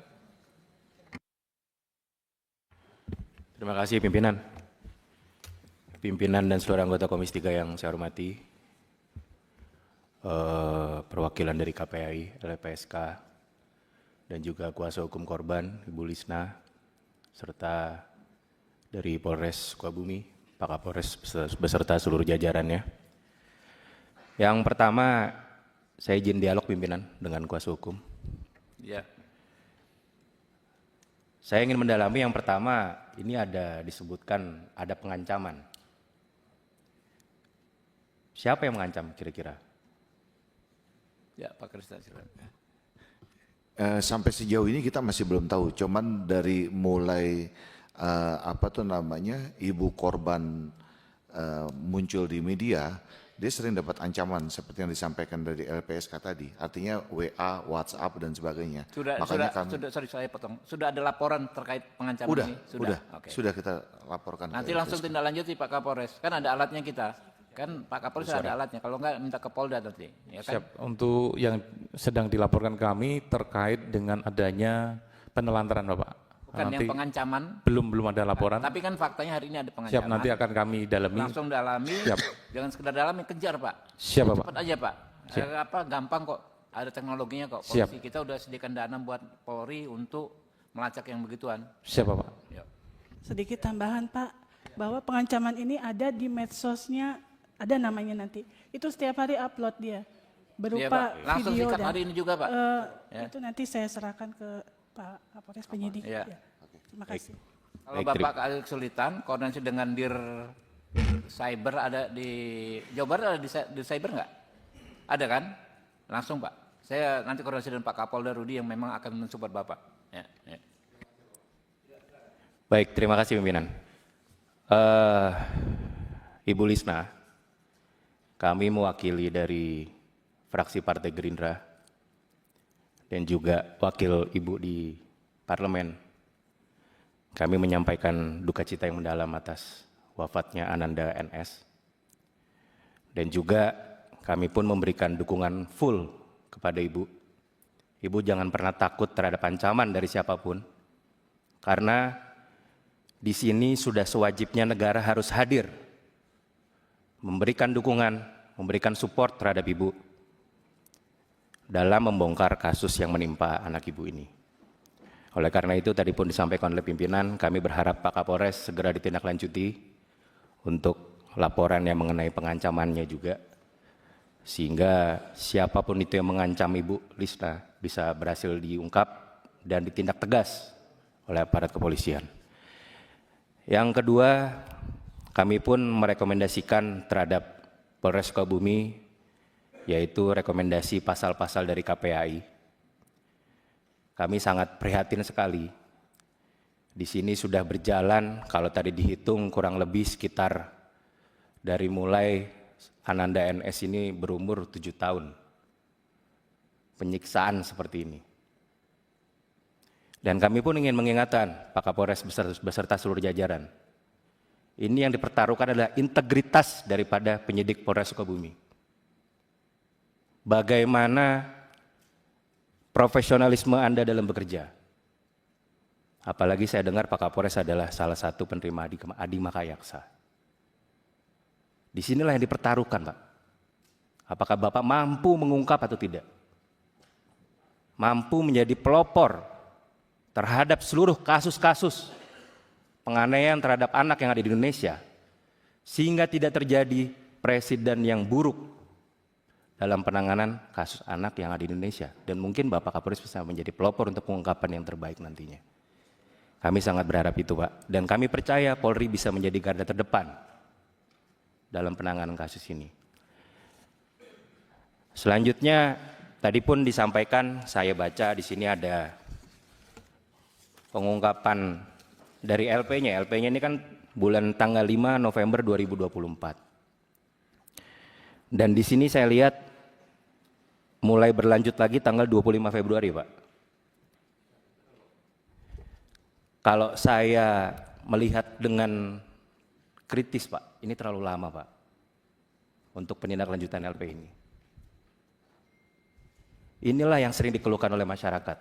Terima kasih pimpinan dan seluruh anggota Komisi 3 yang saya hormati, perwakilan dari KPAI, LPSK, dan juga kuasa hukum korban, Ibu Lisna, serta dari Polres Sukabumi, Pak Kapolres beserta seluruh jajarannya. Yang pertama, saya izin dialog pimpinan dengan kuasa hukum. Ya. Saya ingin mendalami yang pertama, ini ada disebutkan ada pengancaman. Siapa yang mengancam kira-kira? Ya, Pak Krisna silakan. Sampai sejauh ini kita masih belum tahu. Cuman dari mulai ibu korban muncul di media, dia sering dapat ancaman seperti yang disampaikan dari LPSK tadi. Artinya WA, WhatsApp dan sebagainya. Sudah ada laporan terkait pengancaman ini? Sudah. Okay. Sudah kita laporkan. Nanti langsung tindak lanjuti Pak Kapolres. Kan ada alatnya kita. Kan Pak Kapolres ada alatnya, kalau enggak minta ke Polda nanti. Ya kan? Siap, untuk yang sedang dilaporkan kami terkait dengan adanya penelantaran Bapak. Bukan nanti yang pengancaman. Belum ada laporan. Tapi kan faktanya hari ini ada pengancaman. Siap, nanti akan kami dalami. Langsung dalami, Siap. Jangan sekedar dalami, kejar Pak. Siap Bapak. Cepat aja Pak. Gampang kok, ada teknologinya kok. Polisi Siap. kita udah sediakan dana buat Polri untuk melacak yang begituan. Siap Bapak. Ya. Sedikit tambahan Pak, bahwa pengancaman ini ada di medsosnya, ada namanya nanti. Itu setiap hari upload dia, berupa Pak. Langsung video sikat dan hari ini juga Pak. itu nanti saya serahkan ke Pak Kapolres penyidik. Ya. Ya. Terima kasih. Kalau Bapak ada kesulitan, koordinasi dengan Dir Cyber ada di Jawa Barat, ada di Cyber nggak? Ada kan? Langsung Pak. Saya nanti koordinasi dengan Pak Kapolda Rudi yang memang akan mensupport Bapak. Ya. Baik, terima kasih pimpinan. Ibu Lisna, kami mewakili dari fraksi Partai Gerindra dan juga wakil Ibu di Parlemen. Kami menyampaikan duka cita yang mendalam atas wafatnya Ananda NS. Dan juga kami pun memberikan dukungan full kepada Ibu. Ibu jangan pernah takut terhadap ancaman dari siapapun. Karena di sini sudah sewajibnya negara harus hadir, memberikan dukungan, memberikan support terhadap Ibu. dalam membongkar kasus yang menimpa anak ibu ini. Oleh karena itu tadi pun disampaikan oleh pimpinan, kami berharap Pak Kapolres segera ditindaklanjuti untuk laporan yang mengenai pengancamannya juga, sehingga siapapun itu yang mengancam Ibu Lisna bisa berhasil diungkap dan ditindak tegas oleh aparat kepolisian. Yang kedua, kami pun merekomendasikan terhadap Polres Sukabumi, yaitu rekomendasi pasal-pasal dari KPAI. Kami sangat prihatin sekali. Di sini sudah berjalan, kalau tadi dihitung kurang lebih sekitar dari mulai Ananda NS ini berumur 7 tahun. Penyiksaan seperti ini. Dan kami pun ingin mengingatkan Pak Kapolres beserta seluruh jajaran. Ini yang dipertaruhkan adalah integritas daripada penyidik Polres Sukabumi. Bagaimana profesionalisme Anda dalam bekerja. Apalagi saya dengar Pak Kapolres adalah salah satu penerima Adi Makayaksa. Disinilah yang dipertaruhkan, Pak. Apakah Bapak mampu mengungkap atau tidak? Mampu menjadi pelopor terhadap seluruh kasus-kasus penganiayaan terhadap anak yang ada di Indonesia, sehingga tidak terjadi presiden yang buruk dalam penanganan kasus anak yang ada di Indonesia. Dan mungkin Bapak Kapolres bisa menjadi pelopor untuk pengungkapan yang terbaik nantinya. Kami sangat berharap itu, Pak. Dan kami percaya Polri bisa menjadi garda terdepan dalam penanganan kasus ini. Selanjutnya, tadi pun disampaikan, saya baca di sini ada pengungkapan dari LP-nya. LP-nya ini kan bulan tanggal 5 November 2024. Dan di sini saya lihat mulai berlanjut lagi tanggal 25 Februari, Pak. Kalau saya melihat dengan kritis, Pak, ini terlalu lama, Pak, untuk penindaklanjutan LP ini. Inilah yang sering dikeluhkan oleh masyarakat.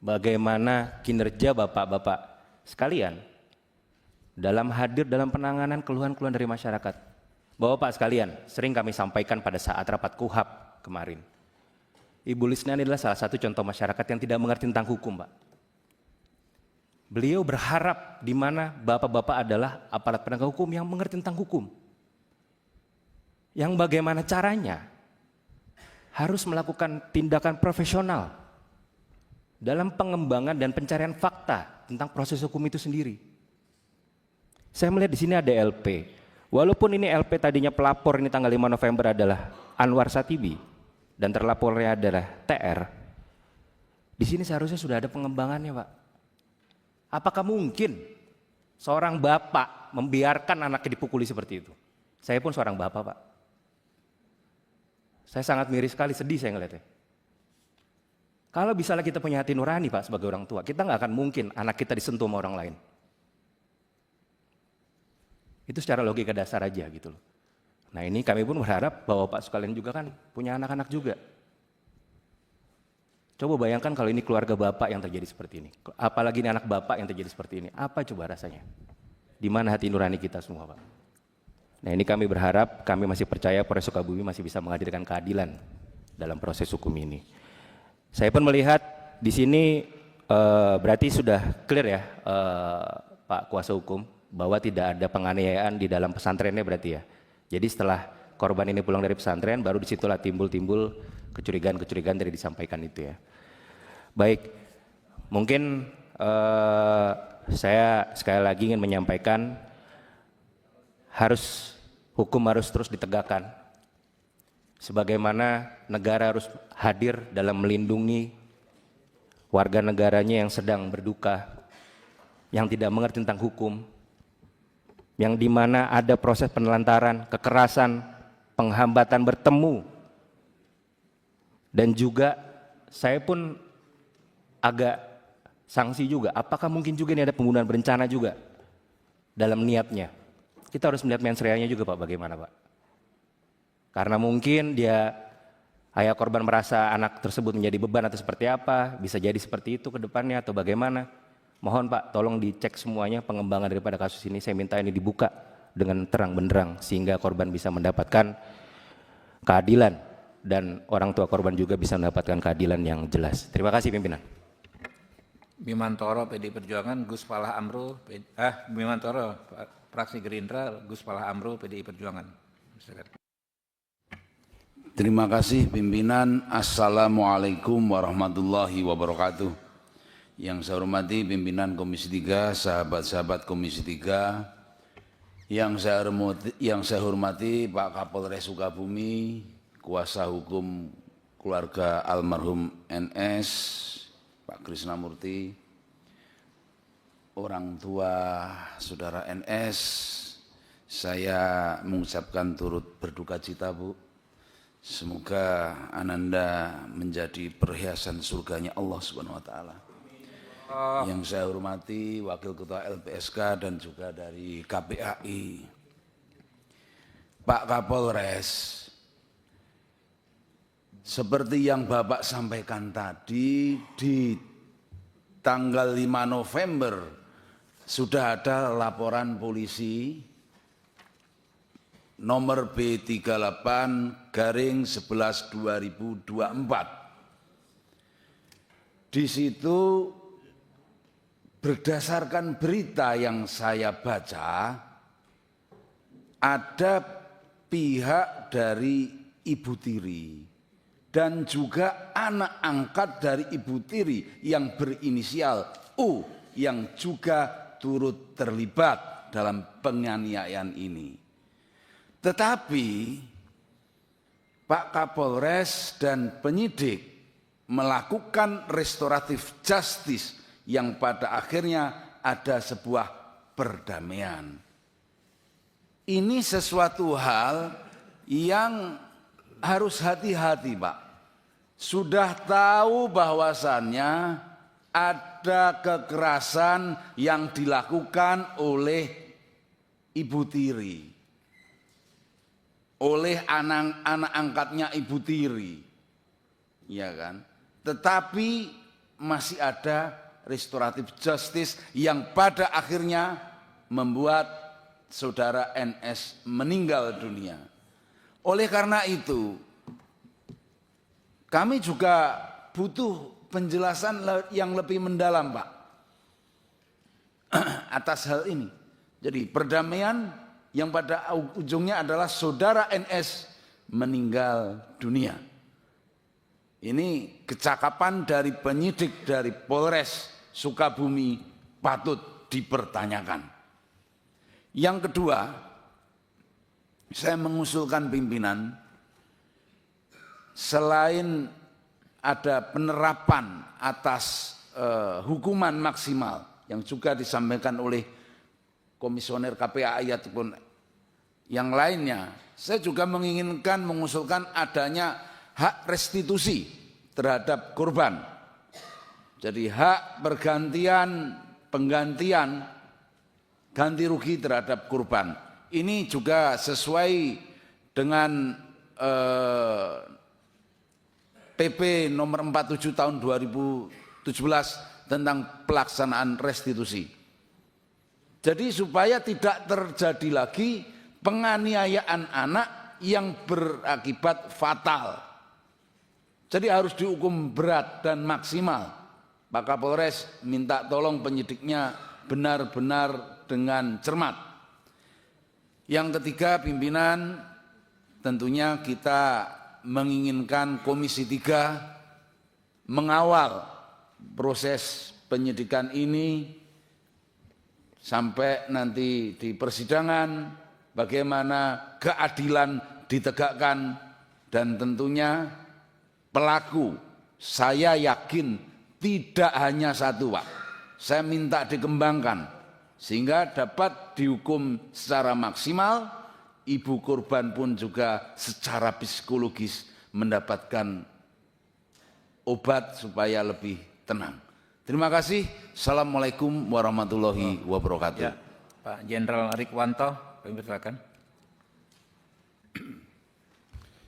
Bagaimana kinerja bapak-bapak sekalian dalam hadir dalam penanganan keluhan-keluhan dari masyarakat. Bapak sekalian, sering kami sampaikan pada saat rapat KUHAP kemarin. Ibu Lisna adalah salah satu contoh masyarakat yang tidak mengerti tentang hukum, Pak. Beliau berharap di mana bapak-bapak adalah aparat penegak hukum yang mengerti tentang hukum. Yang bagaimana caranya harus melakukan tindakan profesional dalam pengembangan dan pencarian fakta tentang proses hukum itu sendiri. Saya melihat di sini ada LP. Walaupun ini LP tadinya pelapor ini tanggal 5 November adalah Anwar Satibi dan terlapornya adalah TR. Di sini seharusnya sudah ada pengembangannya, Pak. Apakah mungkin seorang bapak membiarkan anaknya dipukuli seperti itu? Saya pun seorang bapak, Pak. Saya sangat miris sekali, sedih saya ngeliatnya. Kalau misalnya kita punya hati nurani, Pak, sebagai orang tua, kita nggak akan mungkin anak kita disentuh sama orang lain. Itu secara logika dasar aja gitu loh. Nah ini kami pun berharap bahwa Pak sekalian juga kan punya anak-anak juga. Coba bayangkan kalau ini keluarga Bapak yang terjadi seperti ini. Apalagi ini anak Bapak yang terjadi seperti ini. Apa coba rasanya? Di mana hati nurani kita semua, Pak? Nah ini kami berharap, kami masih percaya Polres Sukabumi masih bisa menghadirkan keadilan dalam proses hukum ini. Saya pun melihat di sini berarti sudah clear ya Pak Kuasa Hukum bahwa tidak ada penganiayaan di dalam pesantrennya berarti ya. Jadi setelah korban ini pulang dari pesantren baru disitulah timbul kecurigaan-kecurigaan dari disampaikan itu ya. Baik, mungkin saya sekali lagi ingin menyampaikan hukum harus terus ditegakkan. Sebagaimana negara harus hadir dalam melindungi warga negaranya yang sedang berduka, yang tidak mengerti tentang hukum, yang dimana ada proses penelantaran, kekerasan, penghambatan bertemu. Dan juga saya pun agak sanksi juga, apakah mungkin juga ini ada pembunuhan berencana juga dalam niatnya. Kita harus melihat mens reanya juga, Pak, bagaimana, Pak. Karena mungkin ayah korban merasa anak tersebut menjadi beban atau seperti apa, bisa jadi seperti itu ke depannya atau bagaimana. Mohon Pak, tolong dicek semuanya pengembangan daripada kasus ini. Saya minta ini dibuka dengan terang benderang sehingga korban bisa mendapatkan keadilan dan orang tua korban juga bisa mendapatkan keadilan yang jelas. Terima kasih pimpinan. Bimantoro PDI Perjuangan, Gus Falah Amru, Bimantoro fraksi Gerindra, Gus Falah Amru PDI Perjuangan. Silakan. Terima kasih pimpinan. Assalamualaikum warahmatullahi wabarakatuh. Yang saya hormati pimpinan Komisi 3, sahabat-sahabat Komisi 3, yang saya hormati Pak Kapolres Sukabumi, kuasa hukum keluarga almarhum NS, Pak Krisnamurti, orang tua saudara NS, saya mengucapkan turut berduka cita, Bu. Semoga Ananda menjadi perhiasan surganya Allah Subhanahu wa taala. Yang saya hormati Wakil Ketua LPSK dan juga dari KPAI. Pak Kapolres, seperti yang Bapak sampaikan tadi, di tanggal 5 November sudah ada laporan polisi nomor B38/11/2024. Di situ berdasarkan berita yang saya baca, ada pihak dari Ibu Tiri dan juga anak angkat dari Ibu Tiri yang berinisial U yang juga turut terlibat dalam penganiayaan ini. Tetapi Pak Kapolres dan penyidik melakukan restoratif justice yang pada akhirnya ada sebuah perdamaian. Ini sesuatu hal yang harus hati-hati, Pak. Sudah tahu bahwasannya ada kekerasan yang dilakukan oleh Ibu Tiri, oleh anak angkatnya Ibu Tiri, ya kan? Tetapi masih ada restoratif justice yang pada akhirnya membuat saudara NS meninggal dunia. Oleh karena itu, kami juga butuh penjelasan yang lebih mendalam, Pak, atas hal ini. Jadi perdamaian yang pada ujungnya adalah saudara NS meninggal dunia. Ini kecakapan dari penyidik dari Polres Sukabumi patut dipertanyakan. Yang kedua, saya mengusulkan pimpinan, selain ada penerapan atas hukuman maksimal yang juga disampaikan oleh komisioner KPAI ataupun yang lainnya, saya juga mengusulkan adanya hak restitusi terhadap korban. Jadi hak penggantian ganti rugi terhadap korban. Ini juga sesuai dengan PP nomor 47 tahun 2017 tentang pelaksanaan restitusi. Jadi supaya tidak terjadi lagi penganiayaan anak yang berakibat fatal. Jadi harus dihukum berat dan maksimal. Pak Kapolres minta tolong penyidiknya benar-benar dengan cermat. Yang ketiga, pimpinan, tentunya kita menginginkan Komisi 3 mengawal proses penyidikan ini sampai nanti di persidangan bagaimana keadilan ditegakkan, dan tentunya pelaku saya yakin tidak hanya satu, Pak. Saya minta dikembangkan sehingga dapat dihukum secara maksimal, ibu korban pun juga secara psikologis mendapatkan obat supaya lebih tenang. Terima kasih. Assalamualaikum warahmatullahi wabarakatuh. Ya, Pak Jenderal Rikwanto, silakan.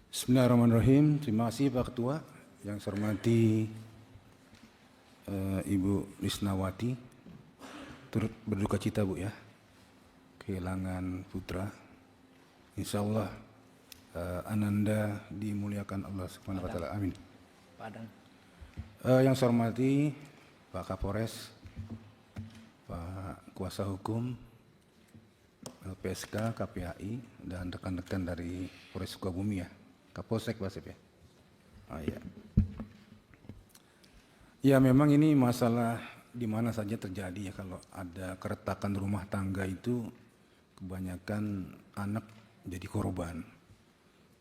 Bismillahirrahmanirrahim. Terima kasih Pak Ketua. Yang saya hormati Ibu Risnawati, turut berduka cita, Bu, ya, kehilangan putra. Insya Allah Ananda dimuliakan Allah Subhanahu wa taala. Amin. Padang. Yang saya hormati Pak Kapolres, Pak Kuasa Hukum, LPSK, KPAI, dan rekan-rekan dari Polres Sukabumi ya, Kapolsek Pak Sep ya. Oh, ya. Ya memang ini masalah di mana saja terjadi ya, kalau ada keretakan rumah tangga itu kebanyakan anak jadi korban.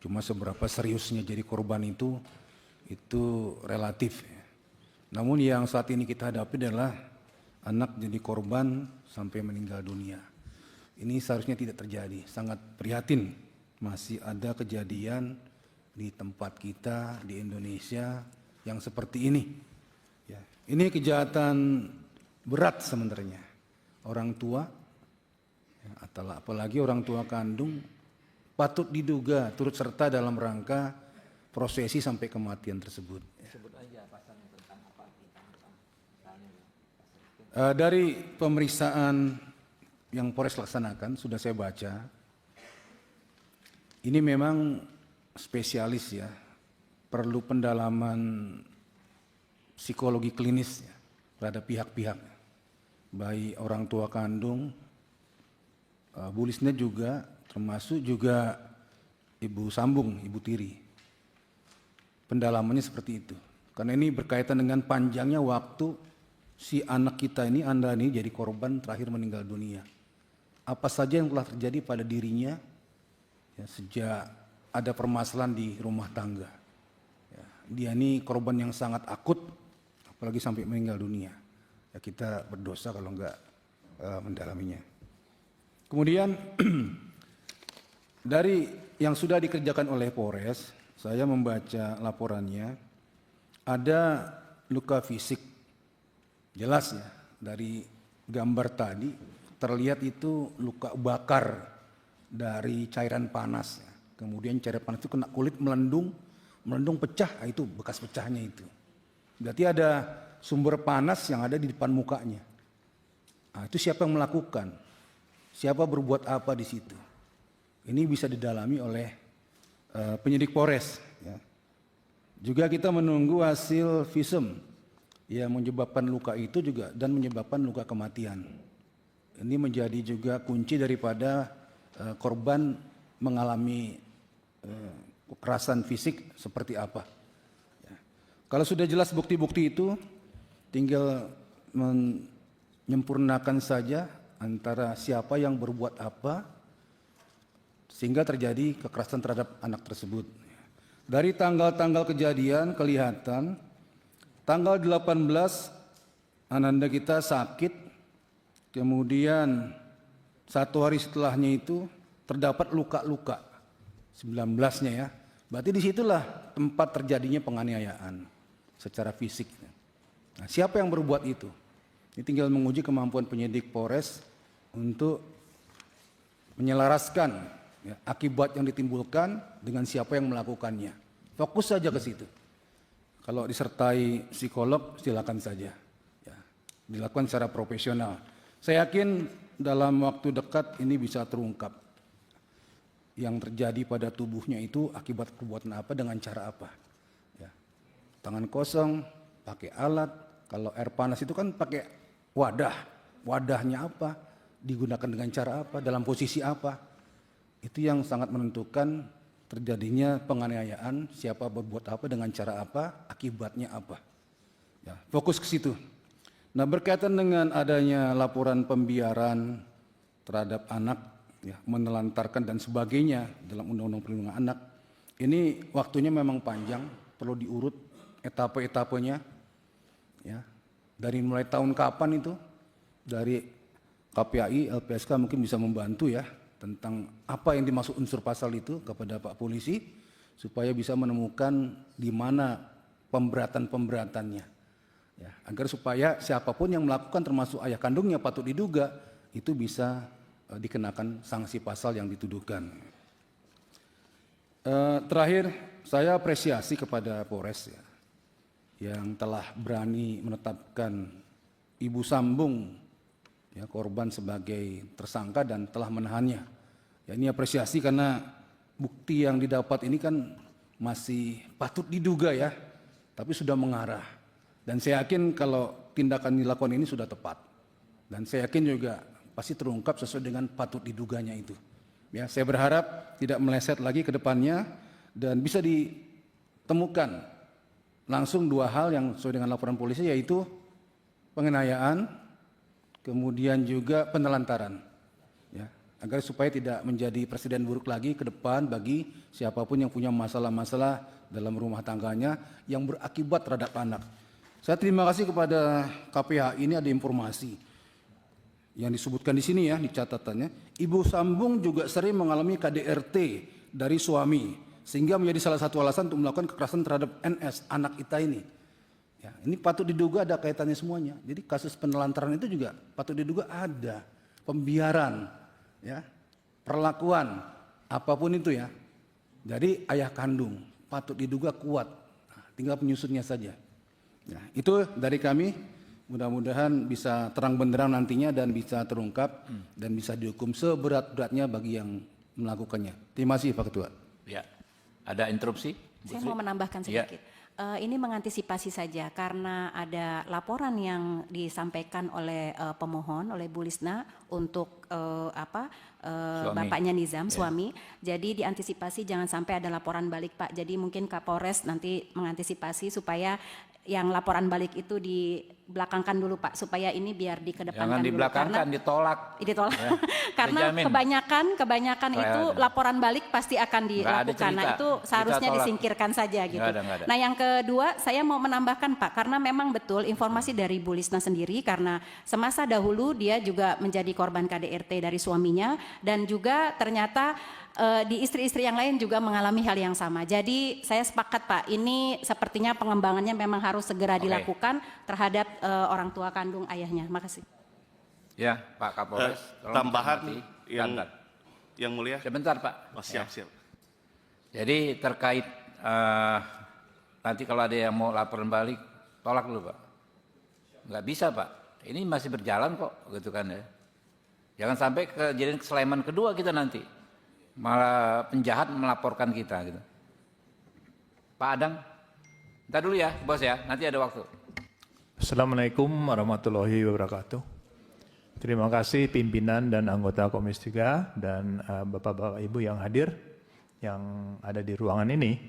Cuma seberapa seriusnya jadi korban itu relatif ya. Namun yang saat ini kita hadapi adalah anak jadi korban sampai meninggal dunia. Ini seharusnya tidak terjadi, sangat prihatin masih ada kejadian di tempat kita di Indonesia yang seperti ini. Ya, ini kejahatan berat sebenarnya. Orang tua, ya, atau apalagi orang tua kandung, patut diduga turut serta dalam rangka prosesi sampai kematian tersebut. Dari pemeriksaan yang Polres laksanakan, sudah saya baca, ini memang spesialis ya, perlu pendalaman psikologi klinis ya, terhadap pihak-pihak, baik orang tua kandung, Bu Lisna juga, termasuk juga Ibu Sambung, Ibu Tiri. Pendalamannya seperti itu, karena ini berkaitan dengan panjangnya waktu si anak kita ini, Anda ini jadi korban terakhir meninggal dunia. Apa saja yang telah terjadi pada dirinya ya, sejak ada permasalahan di rumah tangga. Ya, dia ini korban yang sangat akut, apalagi sampai meninggal dunia. Ya, kita berdosa kalau enggak mendalaminya. Kemudian dari yang sudah dikerjakan oleh Polres, saya membaca laporannya, ada luka fisik. Jelas ya, dari gambar tadi terlihat itu luka bakar dari cairan panas. Ya. Kemudian cairan panas itu kena kulit, melendung pecah, itu bekas pecahnya itu. Berarti ada sumber panas yang ada di depan mukanya. Nah, itu siapa yang melakukan? Siapa berbuat apa di situ? Ini bisa didalami oleh penyidik Polres. Ya. Juga kita menunggu hasil visum yang menyebabkan luka itu juga dan menyebabkan luka kematian. Ini menjadi juga kunci daripada korban mengalami kekerasan fisik seperti apa. Ya. Kalau sudah jelas bukti-bukti itu, tinggal menyempurnakan saja antara siapa yang berbuat apa sehingga terjadi kekerasan terhadap anak tersebut. Dari tanggal-tanggal kejadian kelihatan tanggal 18 Ananda kita sakit, kemudian 1 hari setelahnya itu terdapat luka-luka 19-nya ya. Berarti disitulah tempat terjadinya penganiayaan secara fisik. Nah, siapa yang berbuat itu? Ini tinggal menguji kemampuan penyidik Polres untuk menyelaraskan ya, akibat yang ditimbulkan dengan siapa yang melakukannya. Fokus saja ke situ. Kalau disertai psikolog, silakan saja. Ya, dilakukan secara profesional. Saya yakin dalam waktu dekat ini bisa terungkap. Yang terjadi pada tubuhnya itu akibat perbuatan apa, dengan cara apa. Ya. Tangan kosong, pakai alat. Kalau air panas itu kan pakai wadah. Wadahnya apa, digunakan dengan cara apa, dalam posisi apa. Itu yang sangat menentukan terjadinya penganiayaan, siapa berbuat apa, dengan cara apa, akibatnya apa. Ya, fokus ke situ. Nah, berkaitan dengan adanya laporan pembiaran terhadap anak, ya, menelantarkan dan sebagainya dalam Undang-Undang Perlindungan Anak, ini waktunya memang panjang, perlu diurut etape-etapenya. Ya, dari mulai tahun kapan itu, dari KPAI, LPSK mungkin bisa membantu ya, tentang apa yang dimaksud unsur pasal itu kepada Pak Polisi supaya bisa menemukan di mana pemberatan-pemberatannya ya, agar supaya siapapun yang melakukan termasuk ayah kandungnya patut diduga itu bisa dikenakan sanksi pasal yang dituduhkan. Terakhir saya apresiasi kepada Polres ya, yang telah berani menetapkan Ibu Sambung ya, korban sebagai tersangka dan telah menahannya. Ya, ini apresiasi karena bukti yang didapat ini kan masih patut diduga ya, tapi sudah mengarah. Dan saya yakin kalau tindakan dilakukan ini sudah tepat. Dan saya yakin juga pasti terungkap sesuai dengan patut diduganya itu. Ya, saya berharap tidak meleset lagi ke depannya dan bisa ditemukan langsung dua hal yang sesuai dengan laporan polisi, yaitu penganiayaan, kemudian juga penelantaran. Ya, agar supaya tidak menjadi presiden buruk lagi ke depan bagi siapapun yang punya masalah-masalah dalam rumah tangganya yang berakibat terhadap anak. Saya terima kasih kepada KPH, ini ada informasi yang disebutkan di sini ya, di catatannya. Ibu Sambung juga sering mengalami KDRT dari suami, sehingga menjadi salah satu alasan untuk melakukan kekerasan terhadap NS, anak kita ini. Ya, ini patut diduga ada kaitannya semuanya. Jadi kasus penelantaran itu juga patut diduga ada pembiaran, ya, perlakuan, apapun itu ya. Jadi ayah kandung patut diduga kuat, nah, tinggal penyusutnya saja. Ya, itu dari kami, mudah-mudahan bisa terang benderang nantinya dan bisa terungkap dan bisa dihukum seberat-beratnya bagi yang melakukannya. Terima kasih Pak Ketua. Ya, ada interupsi? Saya mau menambahkan sedikit. Ini mengantisipasi saja karena ada laporan yang disampaikan oleh pemohon, oleh Bu Lisna untuk bapaknya Nizam, suami. Jadi diantisipasi jangan sampai ada laporan balik Pak. Jadi mungkin Kapolres nanti mengantisipasi supaya yang laporan balik itu dibelakangkan dulu Pak, supaya ini biar dikedepankan Jangan dulu. dibelakangkan, ditolak. Ditolak. Ya, Karena kebanyakan itu laporan balik pasti akan dilakukan. Nah itu seharusnya disingkirkan saja gitu. Nggak ada. Nah yang kedua saya mau menambahkan Pak, karena memang betul informasi dari Bu Lisna sendiri, karena semasa dahulu dia juga menjadi korban KDRT dari suaminya, dan juga ternyata di istri-istri yang lain juga mengalami hal yang sama. Jadi saya sepakat Pak, ini sepertinya pengembangannya memang harus segera dilakukan terhadap orang tua kandung ayahnya. Makasih. Ya, Pak Kapolres. Tambahan yang mulia. Sebentar Pak. Oh, siap. Jadi terkait nanti kalau ada yang mau laporan balik, tolak dulu Pak. Nggak bisa Pak. Ini masih berjalan kok, gitu kan ya. Jangan sampai kejadian keseleman kedua kita nanti. Malah penjahat melaporkan kita gitu. Pak Adang, ntar dulu ya bos ya, nanti ada waktu. Assalamualaikum warahmatullahi wabarakatuh. Terima kasih pimpinan dan anggota Komisi 3 dan Bapak-Bapak Ibu yang hadir, yang ada di ruangan ini.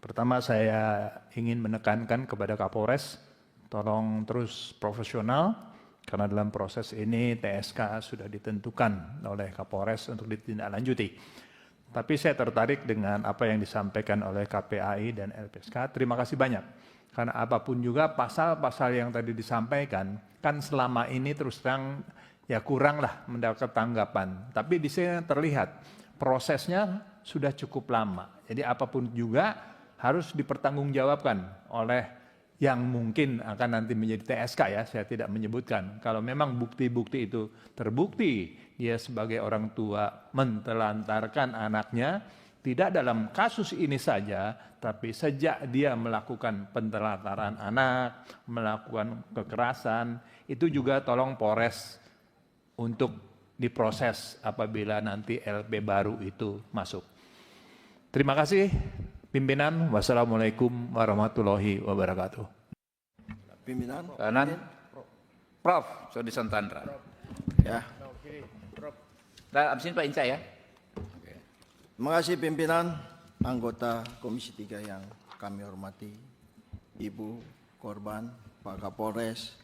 Pertama saya ingin menekankan kepada Kapolres, tolong terus profesional, karena dalam proses ini TSK sudah ditentukan oleh Kapolres untuk ditindaklanjuti. Tapi saya tertarik dengan apa yang disampaikan oleh KPAI dan LPSK. Terima kasih banyak. Karena apapun juga pasal-pasal yang tadi disampaikan, kan selama ini terus terang ya kuranglah mendapat tanggapan. Tapi di sini terlihat prosesnya sudah cukup lama. Jadi apapun juga harus dipertanggungjawabkan oleh yang mungkin akan nanti menjadi TSK ya, saya tidak menyebutkan. Kalau memang bukti-bukti itu terbukti, dia sebagai orang tua mentelantarkan anaknya, tidak dalam kasus ini saja, tapi sejak dia melakukan pentelantaran anak, melakukan kekerasan, itu juga tolong Polres untuk diproses apabila nanti LP baru itu masuk. Terima kasih. Pimpinan, wassalamualaikum warahmatullahi wabarakatuh. Pimpinan. Kanan, Prof. Sodi Santandra. Ya. Nah, abis ini Pak Inca ya. Terima kasih pimpinan, anggota Komisi 3 yang kami hormati, Ibu korban, Pak Kapolres,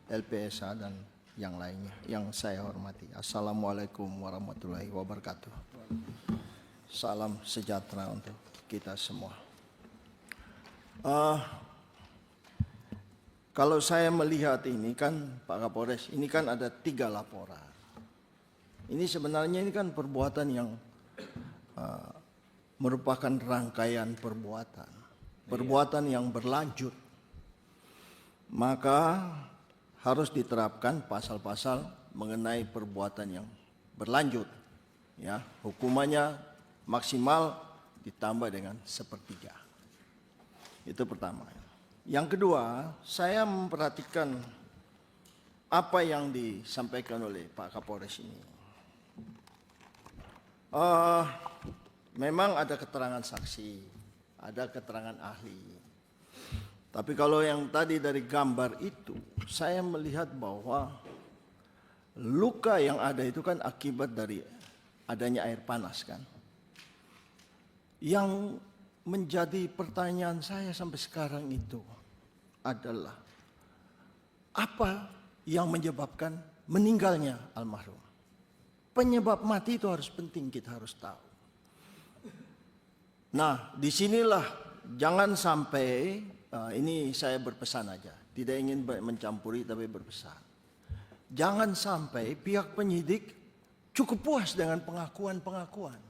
LPSA dan yang lainnya yang saya hormati. Assalamualaikum warahmatullahi wabarakatuh. Salam sejahtera untuk kita semua. Kalau saya melihat ini kan Pak Kapolres, ini kan ada 3 laporan. Ini sebenarnya ini kan perbuatan yang merupakan rangkaian perbuatan yang berlanjut. Maka harus diterapkan pasal-pasal mengenai perbuatan yang berlanjut. Ya, hukumannya maksimal ditambah dengan 1/3. Itu pertama. Yang kedua, saya memperhatikan apa yang disampaikan oleh Pak Kapolres ini. Memang ada keterangan saksi, ada keterangan ahli. Tapi kalau yang tadi dari gambar itu, saya melihat bahwa luka yang ada itu kan akibat dari adanya air panas kan. Yang menjadi pertanyaan saya sampai sekarang itu adalah apa yang menyebabkan meninggalnya almarhum. Penyebab mati itu harus penting, kita harus tahu. Nah, disinilah jangan sampai, ini saya berpesan aja, tidak ingin mencampuri tapi berpesan. Jangan sampai pihak penyidik cukup puas dengan pengakuan-pengakuan.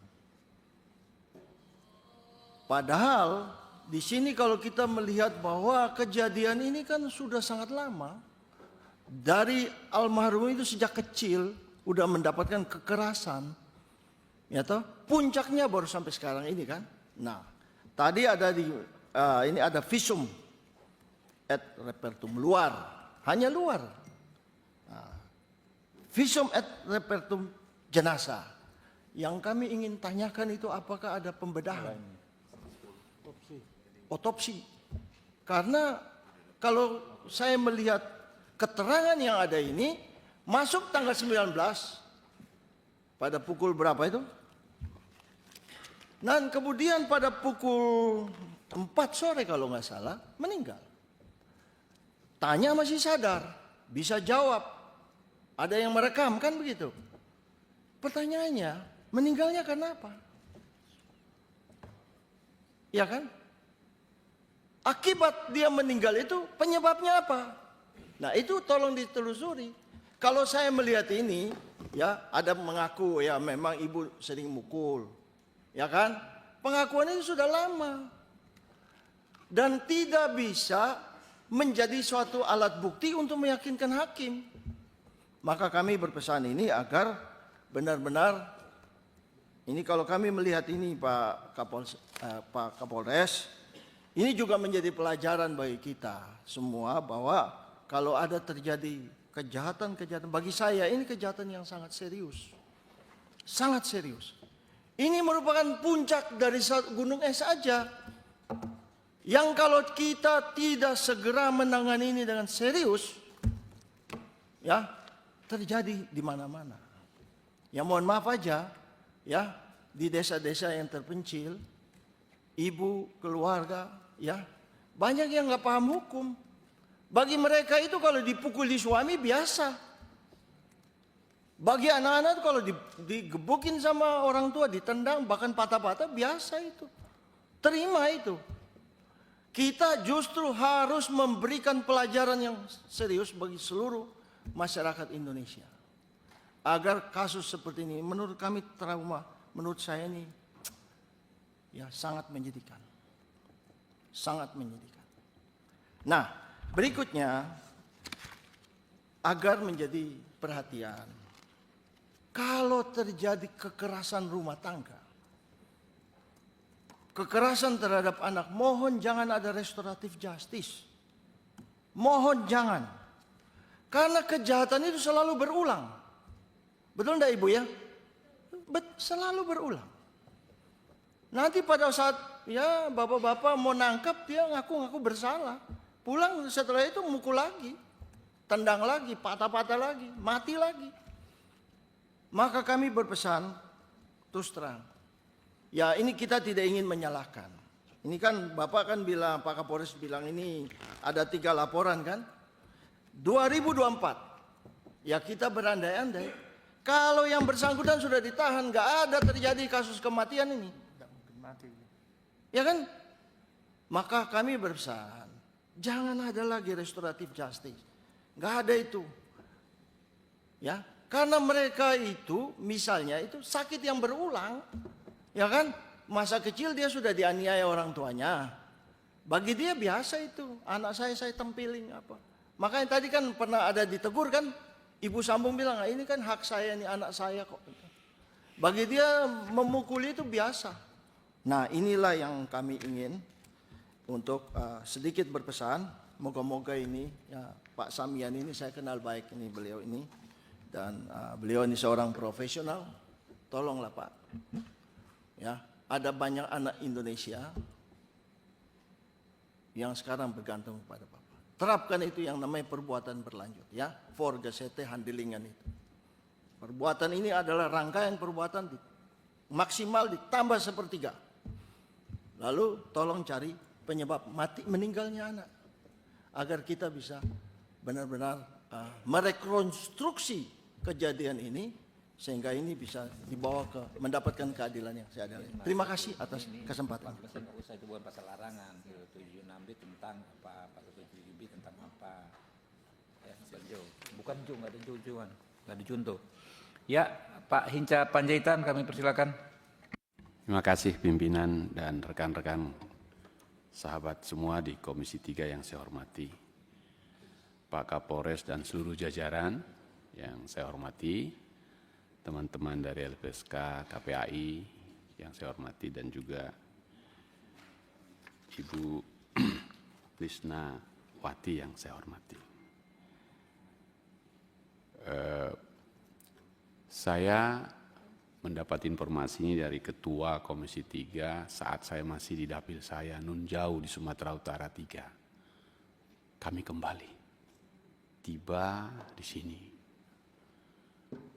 Padahal di sini kalau kita melihat bahwa kejadian ini kan sudah sangat lama. Dari almarhum itu sejak kecil udah mendapatkan kekerasan. Ya toh, puncaknya baru sampai sekarang ini kan. Nah, tadi ada di ini ada visum et repertum luar, hanya luar. Nah, visum et repertum jenazah. Yang kami ingin tanyakan itu apakah ada pembedahan? Otopsi. Karena kalau saya melihat keterangan yang ada ini masuk tanggal 19 pada pukul berapa itu? Dan kemudian pada pukul 4 sore kalau nggak salah meninggal. Tanya masih sadar, bisa jawab. Ada yang merekam kan begitu. Pertanyaannya, meninggalnya karena apa? Ya kan? Akibat dia meninggal itu penyebabnya apa? Nah itu tolong ditelusuri. Kalau saya melihat ini, ya ada mengaku ya memang ibu sering mukul. Ya kan? Pengakuan itu sudah lama. Dan tidak bisa menjadi suatu alat bukti untuk meyakinkan hakim. Maka kami berpesan ini agar benar-benar, ini kalau kami melihat ini Pak Kapolres, ini juga menjadi pelajaran bagi kita semua bahwa kalau ada terjadi kejahatan-kejahatan, bagi saya ini kejahatan yang sangat serius. Sangat serius. Ini merupakan puncak dari gunung es saja. Yang kalau kita tidak segera menangani ini dengan serius, ya terjadi di mana-mana. Ya mohon maaf aja, ya di desa-desa yang terpencil, ibu, keluarga, ya banyak yang nggak paham hukum. Bagi mereka itu kalau dipukuli suami biasa. Bagi anak-anak kalau digebukin sama orang tua, ditendang, bahkan patah-patah, biasa itu. Terima itu. Kita justru harus memberikan pelajaran yang serius bagi seluruh masyarakat Indonesia. Agar kasus seperti ini, menurut kami trauma, menurut saya ini ya sangat menyedihkan. Sangat menyedihkan. Nah, berikutnya, agar menjadi perhatian. Kalau terjadi kekerasan rumah tangga, kekerasan terhadap anak, mohon jangan ada restoratif justice. Mohon jangan. Karena kejahatan itu selalu berulang. Betul enggak Ibu ya? Selalu berulang. Nanti pada saat ya bapak-bapak mau nangkap, dia ngaku-ngaku bersalah. Pulang setelah itu mukul lagi. Tendang lagi, patah-patah lagi, mati lagi. Maka kami berpesan, terus terang. Ya ini kita tidak ingin menyalahkan. Ini kan Bapak kan bilang, Pak Kapolres bilang ini ada 3 laporan kan. 2024, ya kita berandai-andai. Kalau yang bersangkutan sudah ditahan, nggak ada terjadi kasus kematian ini. Ya kan? Maka kami berpesan, jangan ada lagi restoratif justice. Nggak ada itu. Ya, karena mereka itu misalnya itu sakit yang berulang. Ya kan? Masa kecil dia sudah dianiaya orang tuanya. Bagi dia biasa itu. Anak saya tempilin apa. Makanya tadi kan pernah ada ditegur kan. Ibu sambung bilang, ini kan hak saya nih, anak saya kok. Bagi dia memukuli itu biasa. Nah inilah yang kami ingin untuk sedikit berpesan. Moga-moga ini ya, Pak Samian ini saya kenal baik ini beliau ini. Dan beliau ini seorang profesional. Tolonglah Pak. Ya, ada banyak anak Indonesia yang sekarang bergantung kepada Bapak. Terapkan itu yang namanya perbuatan berlanjut, ya, forgesete handelingan itu. Perbuatan ini adalah rangkaian perbuatan maksimal ditambah sepertiga. Lalu tolong cari penyebab mati meninggalnya anak, agar kita bisa benar-benar merekonstruksi kejadian ini, sehingga ini bisa dibawa ke mendapatkan keadilan yang seadil. Terima kasih atas kesempatan. Itu bukan pasal larangan, 76B tentang apa, 77B tentang apa. Ya, bukan nggak ada tujuan, nggak ada contoh. Ya, Pak Hinca Panjaitan, kami persilakan. Terima kasih pimpinan dan rekan-rekan sahabat semua di Komisi 3 yang saya hormati. Pak Kapolres dan seluruh jajaran yang saya hormati, teman-teman dari LPSK, KPAI yang saya hormati, dan juga Ibu Lisna Wati yang saya hormati. Saya mendapat informasi ini dari Ketua Komisi 3 saat saya masih di dapil saya nun jauh di Sumatera Utara 3. Kami kembali tiba di sini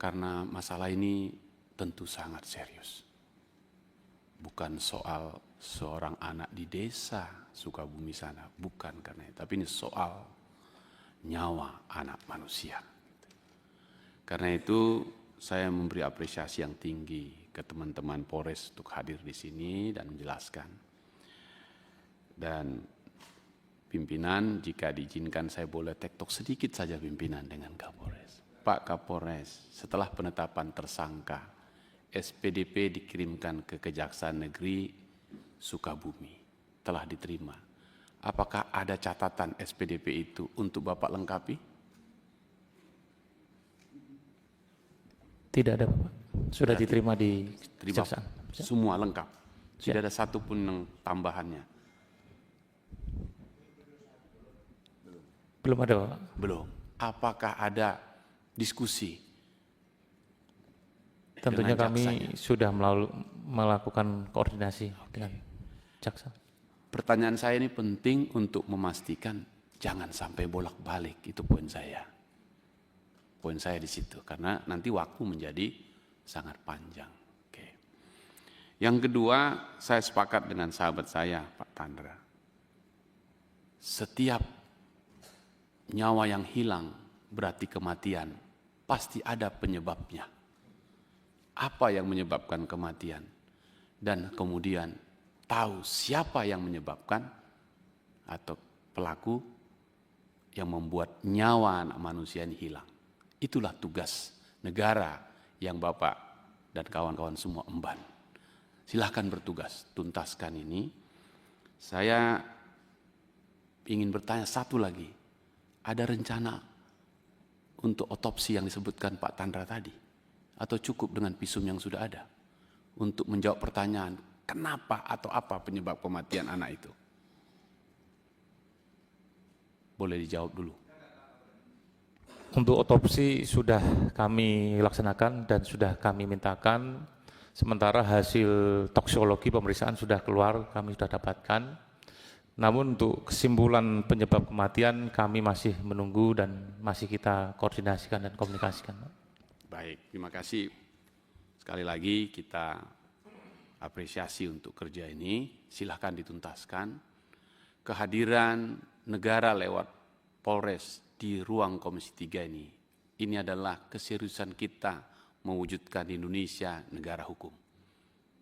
karena masalah ini tentu sangat serius. Bukan soal seorang anak di desa Sukabumi sana, bukan karena itu, tapi ini soal nyawa anak manusia. Karena itu saya memberi apresiasi yang tinggi ke teman-teman Polres untuk hadir di sini dan menjelaskan. Dan pimpinan, jika diizinkan saya boleh tektok sedikit saja pimpinan dengan Kapolres. Pak Kapolres, setelah penetapan tersangka, SPDP dikirimkan ke Kejaksaan Negeri Sukabumi, telah diterima. Apakah ada catatan SPDP itu untuk Bapak lengkapi? Tidak ada, Bapak. Sudah diterima di Kejaksaan. Semua lengkap. Tidak ada satupun yang tambahannya. Belum ada, Bapak. Belum. Apakah ada diskusi? Tentunya kami sudah melakukan koordinasi dengan jaksa. Pertanyaan saya ini penting untuk memastikan jangan sampai bolak-balik, itu poin saya. Poin saya di situ, karena nanti waktu menjadi sangat panjang. Oke. Yang kedua, saya sepakat dengan sahabat saya, Pak Tandra. Setiap nyawa yang hilang berarti kematian, pasti ada penyebabnya. Apa yang menyebabkan kematian? Dan kemudian tahu siapa yang menyebabkan atau pelaku yang membuat nyawa anak manusia ini hilang. Itulah tugas negara yang Bapak dan kawan-kawan semua emban. Silahkan bertugas, tuntaskan ini. Saya ingin bertanya satu lagi. Ada rencana untuk otopsi yang disebutkan Pak Tandra tadi? Atau cukup dengan visum yang sudah ada? Untuk menjawab pertanyaan, kenapa atau apa penyebab kematian anak itu? Boleh dijawab dulu. Untuk otopsi sudah kami laksanakan dan sudah kami mintakan. Sementara hasil toksikologi pemeriksaan sudah keluar, kami sudah dapatkan. Namun untuk kesimpulan penyebab kematian kami masih menunggu dan masih kita koordinasikan dan komunikasikan. Baik, terima kasih. Sekali lagi kita apresiasi untuk kerja ini. Silahkan dituntaskan. Kehadiran negara lewat Polres di ruang Komisi 3 ini adalah keseriusan kita mewujudkan Indonesia negara hukum.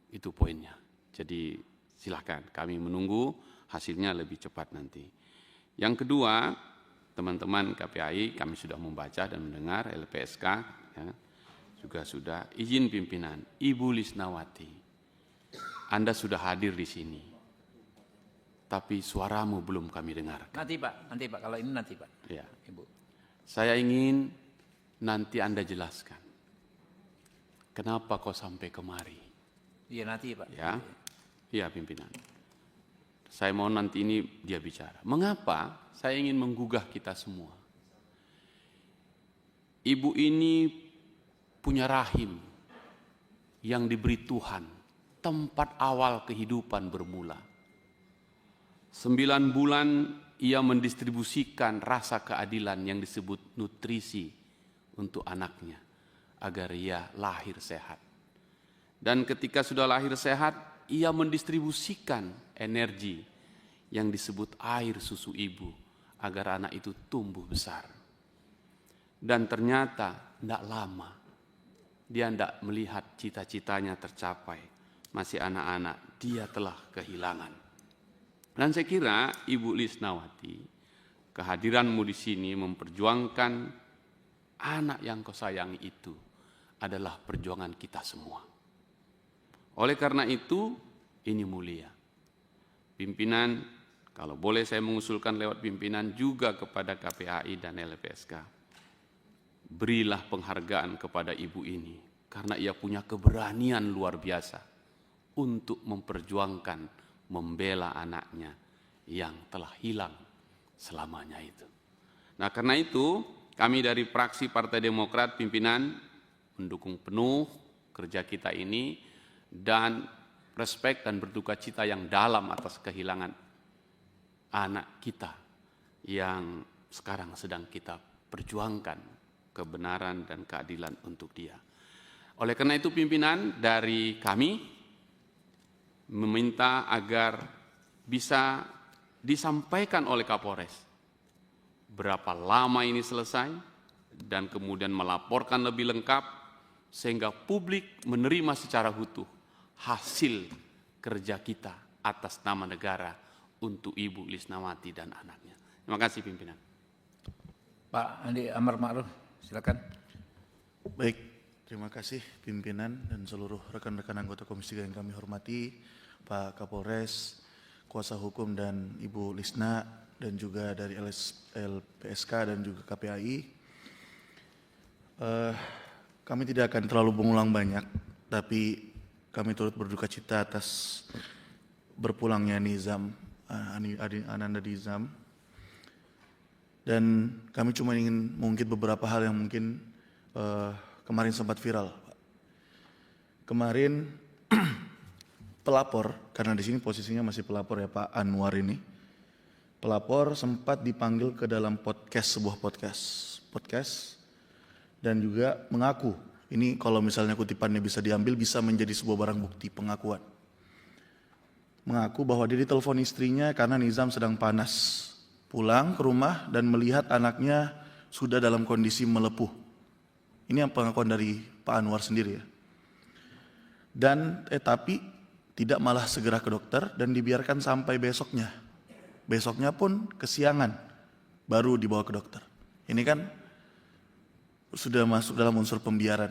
Itu poinnya. Jadi silahkan kami menunggu hasilnya lebih cepat nanti. Yang kedua, teman-teman KPAI kami sudah membaca dan mendengar, LPSK ya, juga sudah. Izin pimpinan, Ibu Lisnawati, Anda sudah hadir di sini. Tapi suaramu belum kami dengar. Nanti Pak, kalau ini nanti Pak. Ya. Ibu. Saya ingin nanti Anda jelaskan. Kenapa kau sampai kemari? Iya nanti Pak. Ya, iya pimpinan. Saya mau nanti ini dia bicara. Mengapa saya ingin menggugah kita semua? Ibu ini punya rahim. yang diberi Tuhan, tempat awal kehidupan bermula. 9 bulan ia mendistribusikan rasa keadilan yang disebut nutrisi untuk anaknya, agar ia lahir sehat. Dan ketika sudah lahir sehat, ia mendistribusikan energi yang disebut air susu ibu, agar anak itu tumbuh besar. Dan ternyata tidak lama, dia tidak melihat cita-citanya tercapai. Masih anak-anak, dia telah kehilangan. Dan saya kira Ibu Lisnawati, kehadiranmu di sini memperjuangkan anak yang kau sayangi itu adalah perjuangan kita semua. Oleh karena itu, ini mulia. Pimpinan, kalau boleh saya mengusulkan lewat pimpinan juga kepada KPAI dan LPSK, berilah penghargaan kepada ibu ini, karena ia punya keberanian luar biasa untuk memperjuangkan, membela anaknya yang telah hilang selamanya itu. Nah, karena itu kami dari fraksi Partai Demokrat pimpinan mendukung penuh kerja kita ini dan respek dan berduka cita yang dalam atas kehilangan anak kita yang sekarang sedang kita perjuangkan kebenaran dan keadilan untuk dia. Oleh karena itu pimpinan dari kami meminta agar bisa disampaikan oleh Kapolres berapa lama ini selesai dan kemudian melaporkan lebih lengkap sehingga publik menerima secara utuh hasil kerja kita atas nama negara untuk Ibu Lisnawati dan anaknya. Terima kasih pimpinan. Pak Andi Amar Ma'ruf, silakan. Baik, terima kasih pimpinan dan seluruh rekan-rekan anggota Komisi 3 yang kami hormati, Pak Kapolres, kuasa hukum dan Ibu Lisna, dan juga dari LPSK dan juga KPAI. Kami tidak akan terlalu mengulang banyak, tapi kami turut berduka cita atas berpulangnya Nizam, Ananda Nizam. Dan kami cuma ingin mengungkit beberapa hal yang mungkin kemarin sempat viral. Kemarin pelapor, karena di sini posisinya masih pelapor ya Pak Anwar ini, pelapor sempat dipanggil ke dalam sebuah podcast dan juga mengaku, ini kalau misalnya kutipannya bisa diambil bisa menjadi sebuah barang bukti pengakuan. Mengaku bahwa dia ditelepon istrinya karena Nizam sedang panas, pulang ke rumah dan melihat anaknya sudah dalam kondisi melepuh. Ini yang pengakuan dari Pak Anwar sendiri ya. Dan tapi tidak malah segera ke dokter dan dibiarkan sampai besoknya. Besoknya pun kesiangan baru dibawa ke dokter. Ini kan sudah masuk dalam unsur pembiaran.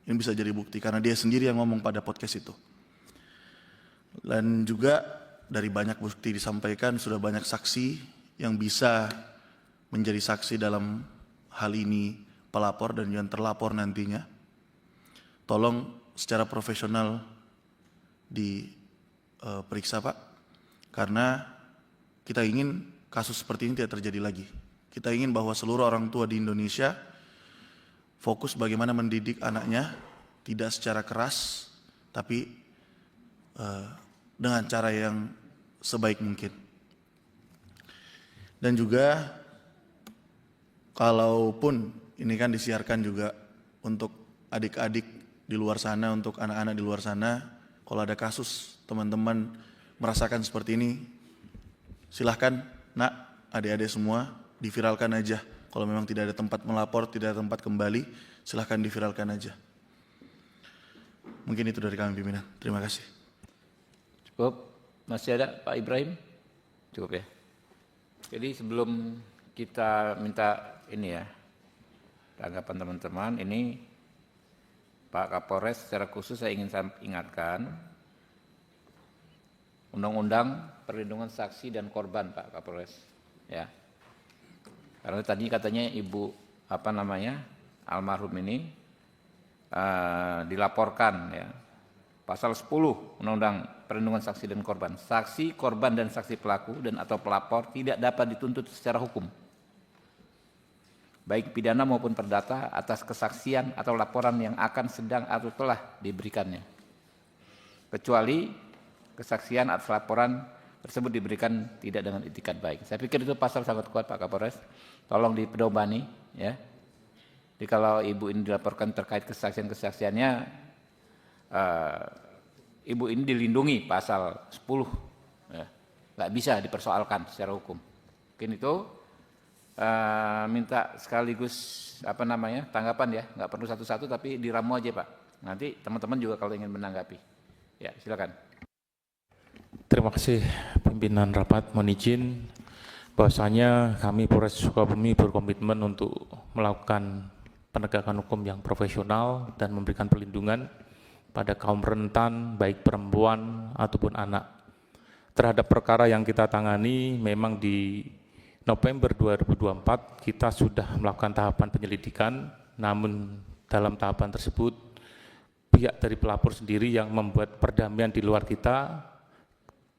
Ini bisa jadi bukti karena dia sendiri yang ngomong pada podcast itu. Dan juga dari banyak bukti disampaikan sudah banyak saksi yang bisa menjadi saksi dalam hal ini, pelapor dan yang terlapor nantinya. Tolong secara profesional diperiksa Pak, karena kita ingin kasus seperti ini tidak terjadi lagi. Kita ingin bahwa seluruh orang tua di Indonesia fokus bagaimana mendidik anaknya, tidak secara keras, tapi dengan cara yang sebaik mungkin. Dan juga kalaupun ini kan disiarkan juga untuk adik-adik di luar sana, untuk anak-anak di luar sana, kalau ada kasus teman-teman merasakan seperti ini, silahkan adik-adik semua diviralkan aja. Kalau memang tidak ada tempat melapor, tidak ada tempat kembali, silahkan diviralkan aja. Mungkin itu dari kami pimpinan. Terima kasih. Cukup? Masih ada Pak Ibrahim? Cukup ya. Jadi sebelum kita minta ini ya, tanggapan teman-teman, ini Pak Kapolres secara khusus saya ingin ingatkan, Undang-Undang Perlindungan Saksi dan Korban Pak Kapolres, ya. Karena tadi katanya Ibu almarhum ini dilaporkan ya. Pasal 10 Undang-Undang Perlindungan Saksi dan Korban. Saksi, korban dan saksi pelaku dan atau pelapor tidak dapat dituntut secara hukum. baik pidana maupun perdata atas kesaksian atau laporan yang akan sedang atau telah diberikannya. Kecuali kesaksian atau laporan tersebut diberikan tidak dengan itikat baik. Saya pikir itu pasal sangat kuat Pak Kapolres. Tolong dipedomani ya. Jadi kalau ibu ini dilaporkan terkait kesaksian-kesaksiannya, ibu ini dilindungi pasal 10. Ya. Nggak bisa dipersoalkan secara hukum. Mungkin itu minta sekaligus tanggapan ya, nggak perlu satu-satu tapi diramu aja Pak. Nanti teman-teman juga kalau ingin menanggapi. Ya silakan. Terima kasih pimpinan rapat. Mohon izin bahwasanya kami Polres Sukabumi berkomitmen untuk melakukan penegakan hukum yang profesional dan memberikan perlindungan pada kaum rentan baik perempuan ataupun anak. Terhadap perkara yang kita tangani memang di November 2024 kita sudah melakukan tahapan penyelidikan, namun dalam tahapan tersebut pihak dari pelapor sendiri yang membuat perdamaian di luar kita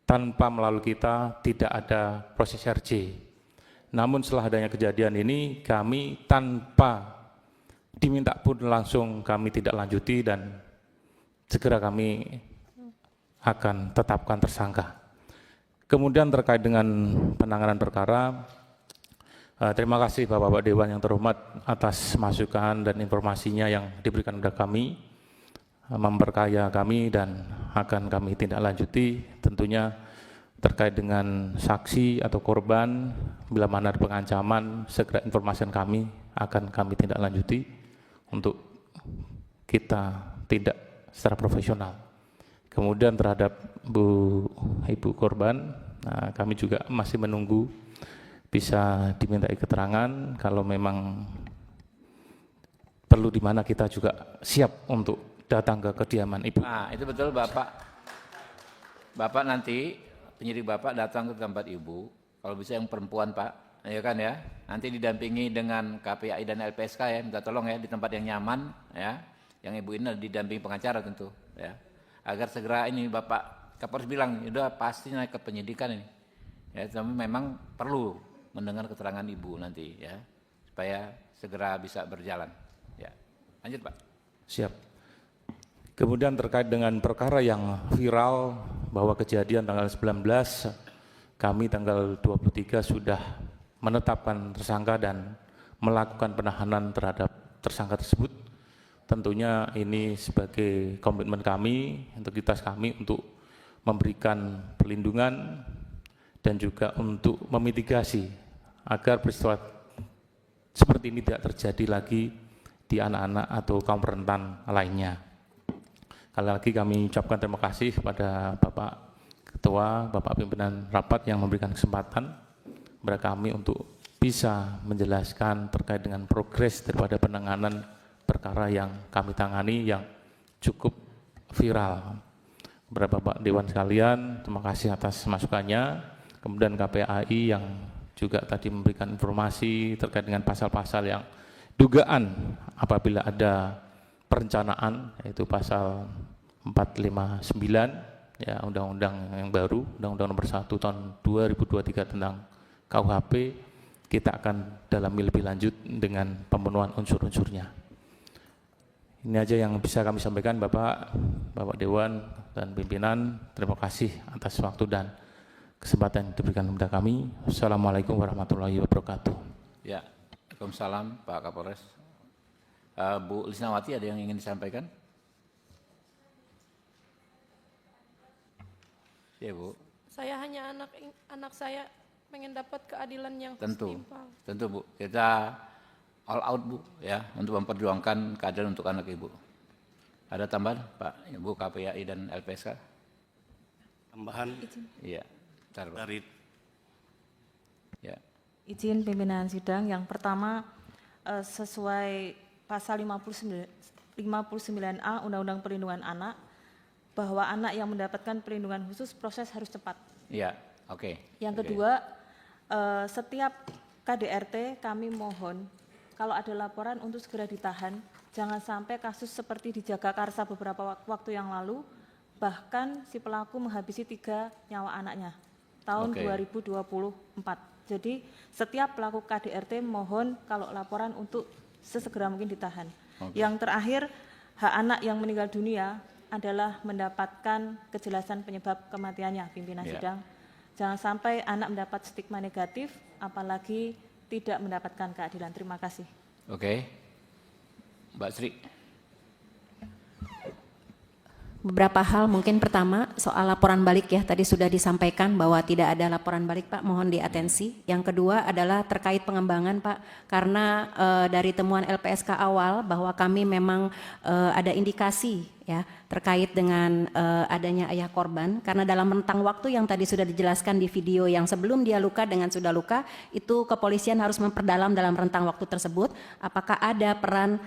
tanpa melalui kita, tidak ada proses RJ. Namun setelah adanya kejadian ini kami tanpa diminta pun langsung kami tidak lanjuti dan segera kami akan tetapkan tersangka. Kemudian terkait dengan penanganan perkara, terima kasih Bapak-Bapak Dewan yang terhormat atas masukan dan informasinya yang diberikan kepada kami, memperkaya kami dan akan kami tindak lanjuti tentunya terkait dengan saksi atau korban, bila mana ada pengancaman, segera informasikan kami, akan kami tindak lanjuti untuk kita tindak secara profesional. Kemudian terhadap ibu korban, kami juga masih menunggu bisa dimintai keterangan kalau memang perlu di mana kita juga siap untuk datang ke kediaman ibu. Nah itu betul Bapak. Bapak nanti penyidik Bapak datang ke tempat ibu, kalau bisa yang perempuan Pak, ya kan ya. Nanti didampingi dengan KPAI dan LPSK ya, minta tolong ya di tempat yang nyaman ya. Yang ibu ini didampingi pengacara tentu ya. Agar segera ini Bapak Kapolres bilang, udah pasti naik ke penyidikan ini. Ya, tapi memang perlu mendengar keterangan ibu nanti ya, supaya segera bisa berjalan. Ya, lanjut Pak. Siap. Kemudian terkait dengan perkara yang viral bahwa kejadian tanggal 19, kami tanggal 23 sudah menetapkan tersangka dan melakukan penahanan terhadap tersangka tersebut. Tentunya ini sebagai komitmen kami, integritas kami untuk memberikan perlindungan dan juga untuk memitigasi agar peristiwa seperti ini tidak terjadi lagi di anak-anak atau kaum rentan lainnya. Sekali lagi kami ucapkan terima kasih kepada Bapak Ketua, Bapak Pimpinan Rapat yang memberikan kesempatan kepada kami untuk bisa menjelaskan terkait dengan progres daripada penanganan perkara yang kami tangani yang cukup viral. Kepada Bapak Dewan sekalian, terima kasih atas masukannya. Kemudian KPAI yang juga tadi memberikan informasi terkait dengan pasal-pasal yang dugaan apabila ada perencanaan, yaitu pasal 459 ya, undang-undang yang baru, Undang-Undang Nomor 1 Tahun 2023 tentang KUHP, kita akan dalami lebih lanjut dengan pemenuhan unsur-unsurnya. Ini aja yang bisa kami sampaikan Bapak Dewan dan pimpinan. Terima kasih atas waktu dan kesempatan yang diberikan kepada kami. Assalamualaikum warahmatullahi wabarakatuh. Ya, Waalaikumsalam Pak Kapolres. Bu Lisnawati ada yang ingin disampaikan? Ya Bu. Saya hanya anak saya pengen dapat keadilan yang setimpal. Tentu Bu. Kita all out Bu ya untuk memperjuangkan keadilan untuk anak Ibu. Ada tambahan Pak Ibu KPAI dan LPSK? Tambahan? Iya. Dari ya. Izin pimpinan sidang yang pertama sesuai pasal 59A Undang-Undang Perlindungan Anak bahwa anak yang mendapatkan perlindungan khusus proses harus cepat. Iya, oke. Yang kedua, setiap KDRT kami mohon kalau ada laporan untuk segera ditahan, jangan sampai kasus seperti di Jagakarsa beberapa waktu yang lalu, bahkan si pelaku menghabisi 3 nyawa anaknya tahun 2024. Jadi setiap pelaku KDRT mohon kalau laporan untuk sesegera mungkin ditahan. Yang terakhir, hak anak yang meninggal dunia adalah mendapatkan kejelasan penyebab kematiannya, pimpinan sidang. Jangan sampai anak mendapat stigma negatif, apalagi tidak mendapatkan keadilan. Terima kasih. Oke. Mbak Sri. Beberapa hal, mungkin pertama soal laporan balik ya, tadi sudah disampaikan bahwa tidak ada laporan balik Pak, mohon diatensi. Yang kedua adalah terkait pengembangan Pak, karena dari temuan LPSK awal bahwa kami memang ada indikasi ya terkait dengan adanya ayah korban, karena dalam rentang waktu yang tadi sudah dijelaskan di video yang sebelum dia luka dengan sudah luka, itu kepolisian harus memperdalam dalam rentang waktu tersebut apakah ada peran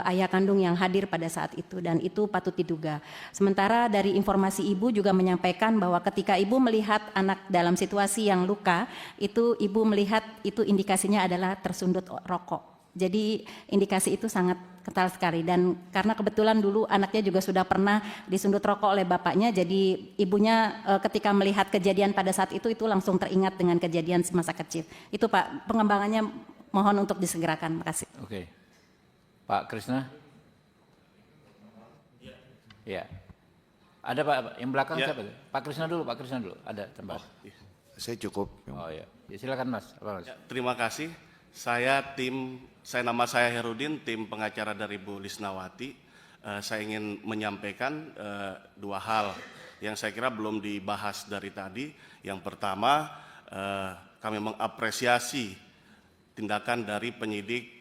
ayah kandung yang hadir pada saat itu, dan itu patut diduga. Sementara dari informasi ibu juga menyampaikan bahwa ketika ibu melihat anak dalam situasi yang luka, itu ibu melihat itu indikasinya adalah tersundut rokok. Jadi indikasi itu sangat kental sekali, dan karena kebetulan dulu anaknya juga sudah pernah disundut rokok oleh bapaknya, jadi ibunya ketika melihat kejadian pada saat itu langsung teringat dengan kejadian semasa kecil. Itu Pak, pengembangannya mohon untuk disegerakan. Terima kasih. Oke. Pak Krisna? Ya. Ada Pak, yang belakang siapa? Pak Krisna dulu, Pak Krisna dulu. Ada tempat. Saya cukup. Oh ya. Ya silakan Mas. Apa, Mas? Ya, terima kasih. Nama saya Herudin, tim pengacara dari Bu Lisnawati. Saya ingin menyampaikan dua hal yang saya kira belum dibahas dari tadi. Yang pertama, kami mengapresiasi tindakan dari penyidik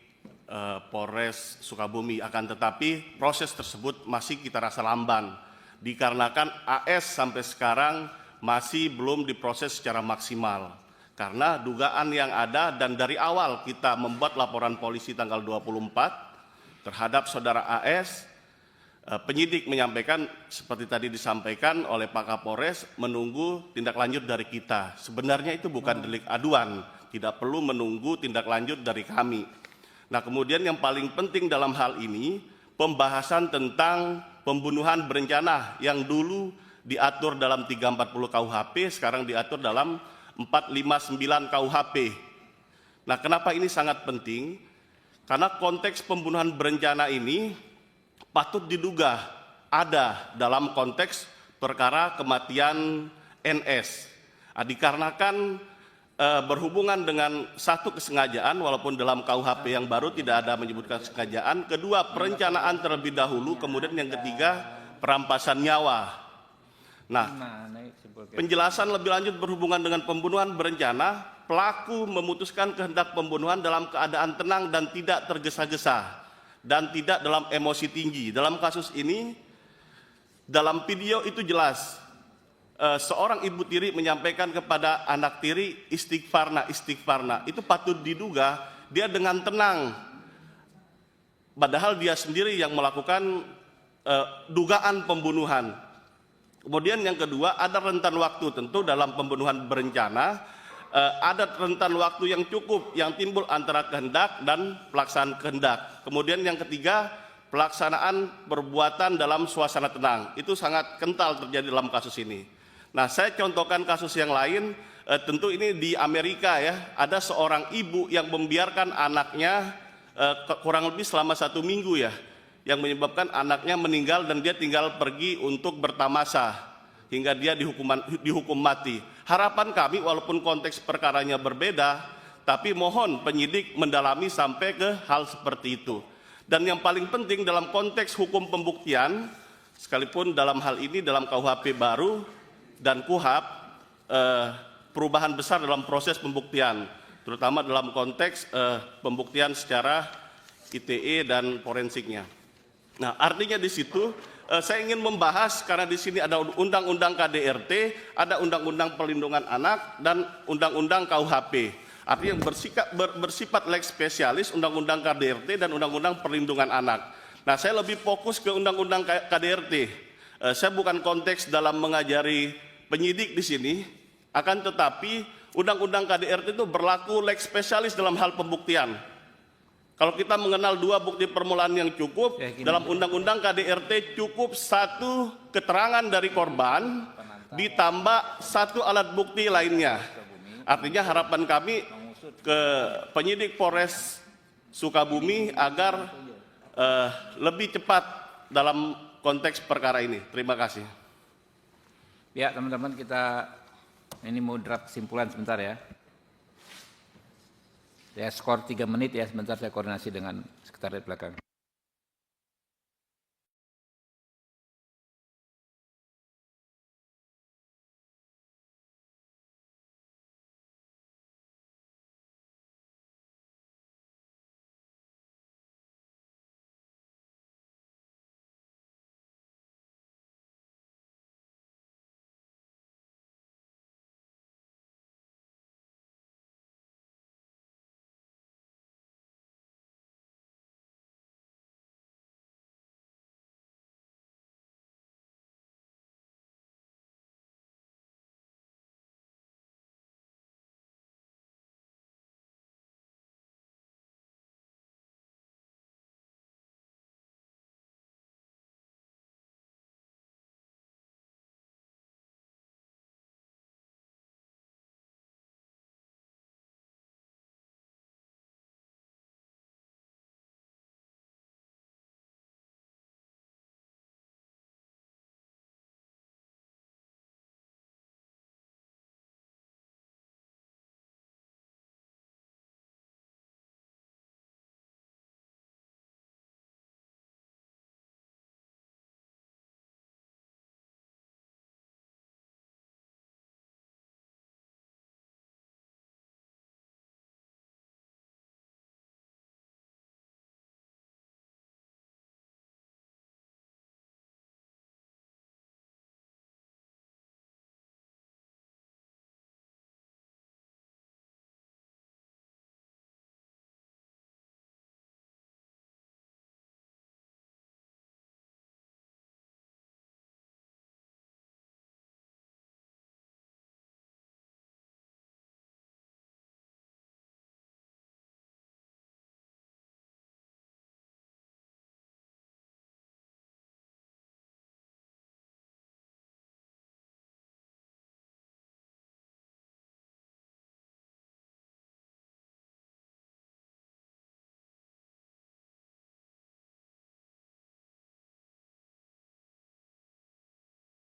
Polres Sukabumi, akan tetapi proses tersebut masih kita rasa lamban dikarenakan AS sampai sekarang masih belum diproses secara maksimal. Karena dugaan yang ada, dan dari awal kita membuat laporan polisi tanggal 24 terhadap saudara AS, penyidik menyampaikan seperti tadi disampaikan oleh Pak Kapolres, menunggu tindak lanjut dari kita. Sebenarnya itu bukan delik aduan, tidak perlu menunggu tindak lanjut dari kami. Nah, kemudian yang paling penting dalam hal ini, pembahasan tentang pembunuhan berencana yang dulu diatur dalam 340 KUHP, sekarang diatur dalam 459 KUHP. Nah, kenapa ini sangat penting? Karena konteks pembunuhan berencana ini patut diduga ada dalam konteks perkara kematian NS. Dikarenakan berhubungan dengan satu kesengajaan, walaupun dalam KUHP yang baru tidak ada menyebutkan kesengajaan. Kedua, perencanaan terlebih dahulu. Kemudian yang ketiga, perampasan nyawa. Nah, penjelasan lebih lanjut berhubungan dengan pembunuhan berencana, pelaku memutuskan kehendak pembunuhan dalam keadaan tenang dan tidak tergesa-gesa dan tidak dalam emosi tinggi. Dalam kasus ini, dalam video itu jelas, seorang ibu tiri menyampaikan kepada anak tiri, istighfarna, istighfarna. Itu patut diduga dia dengan tenang, padahal dia sendiri yang melakukan dugaan pembunuhan. Kemudian yang kedua, ada rentan waktu. Tentu dalam pembunuhan berencana ada rentan waktu yang cukup yang timbul antara kehendak dan pelaksanaan kehendak. Kemudian yang ketiga, pelaksanaan perbuatan dalam suasana tenang. Itu sangat kental terjadi dalam kasus ini. Nah, saya contohkan kasus yang lain. Tentu ini di Amerika ya, ada seorang ibu yang membiarkan anaknya kurang lebih selama 1 minggu ya, yang menyebabkan anaknya meninggal dan dia tinggal pergi untuk bertamasa hingga dia dihukum mati. Harapan kami, walaupun konteks perkaranya berbeda, tapi mohon penyidik mendalami sampai ke hal seperti itu. Dan yang paling penting dalam konteks hukum pembuktian, sekalipun dalam hal ini dalam KUHP baru dan KUHAP, perubahan besar dalam proses pembuktian, terutama dalam konteks pembuktian secara ITE dan forensiknya. Nah, artinya di situ saya ingin membahas, karena di sini ada undang-undang KDRT, ada undang-undang perlindungan anak, dan undang-undang KUHP. Artinya bersifat lex spesialis, undang-undang KDRT dan undang-undang perlindungan anak. Nah, saya lebih fokus ke undang-undang KDRT. Saya bukan konteks dalam mengajari penyidik di sini, akan tetapi undang-undang KDRT itu berlaku lex spesialis dalam hal pembuktian. Kalau kita mengenal 2 bukti permulaan yang cukup, dalam undang-undang KDRT cukup 1 keterangan dari korban ditambah 1 alat bukti lainnya. Artinya harapan kami ke penyidik Polres Sukabumi agar lebih cepat dalam konteks perkara ini. Terima kasih. Ya, teman-teman, kita ini mau draft kesimpulan sebentar ya. Ya, skor 3 menit ya, sebentar saya koordinasi dengan sekretariat belakang.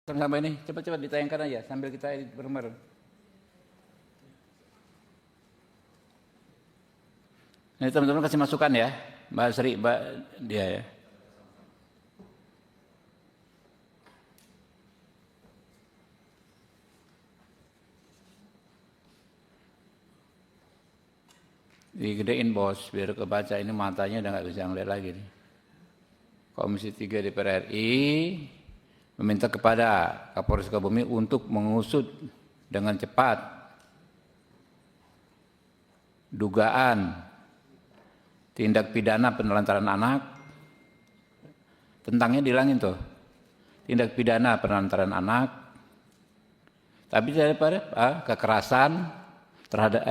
Sama ini, cepat-cepat ditayangkan aja sambil kita edit bareng-bareng. Ini teman-teman kasih masukan ya, Mbak Sri, Mbak dia ya. Digedein bos, biar kebaca, ini matanya udah nggak bisa ngeliat lagi nih. Komisi 3 DPR RI meminta kepada Kapolres Sukabumi untuk mengusut dengan cepat dugaan tindak pidana penelantaran anak. Tentangnya dihilangin tuh, tindak pidana penelantaran anak, tapi daripada kekerasan terhadap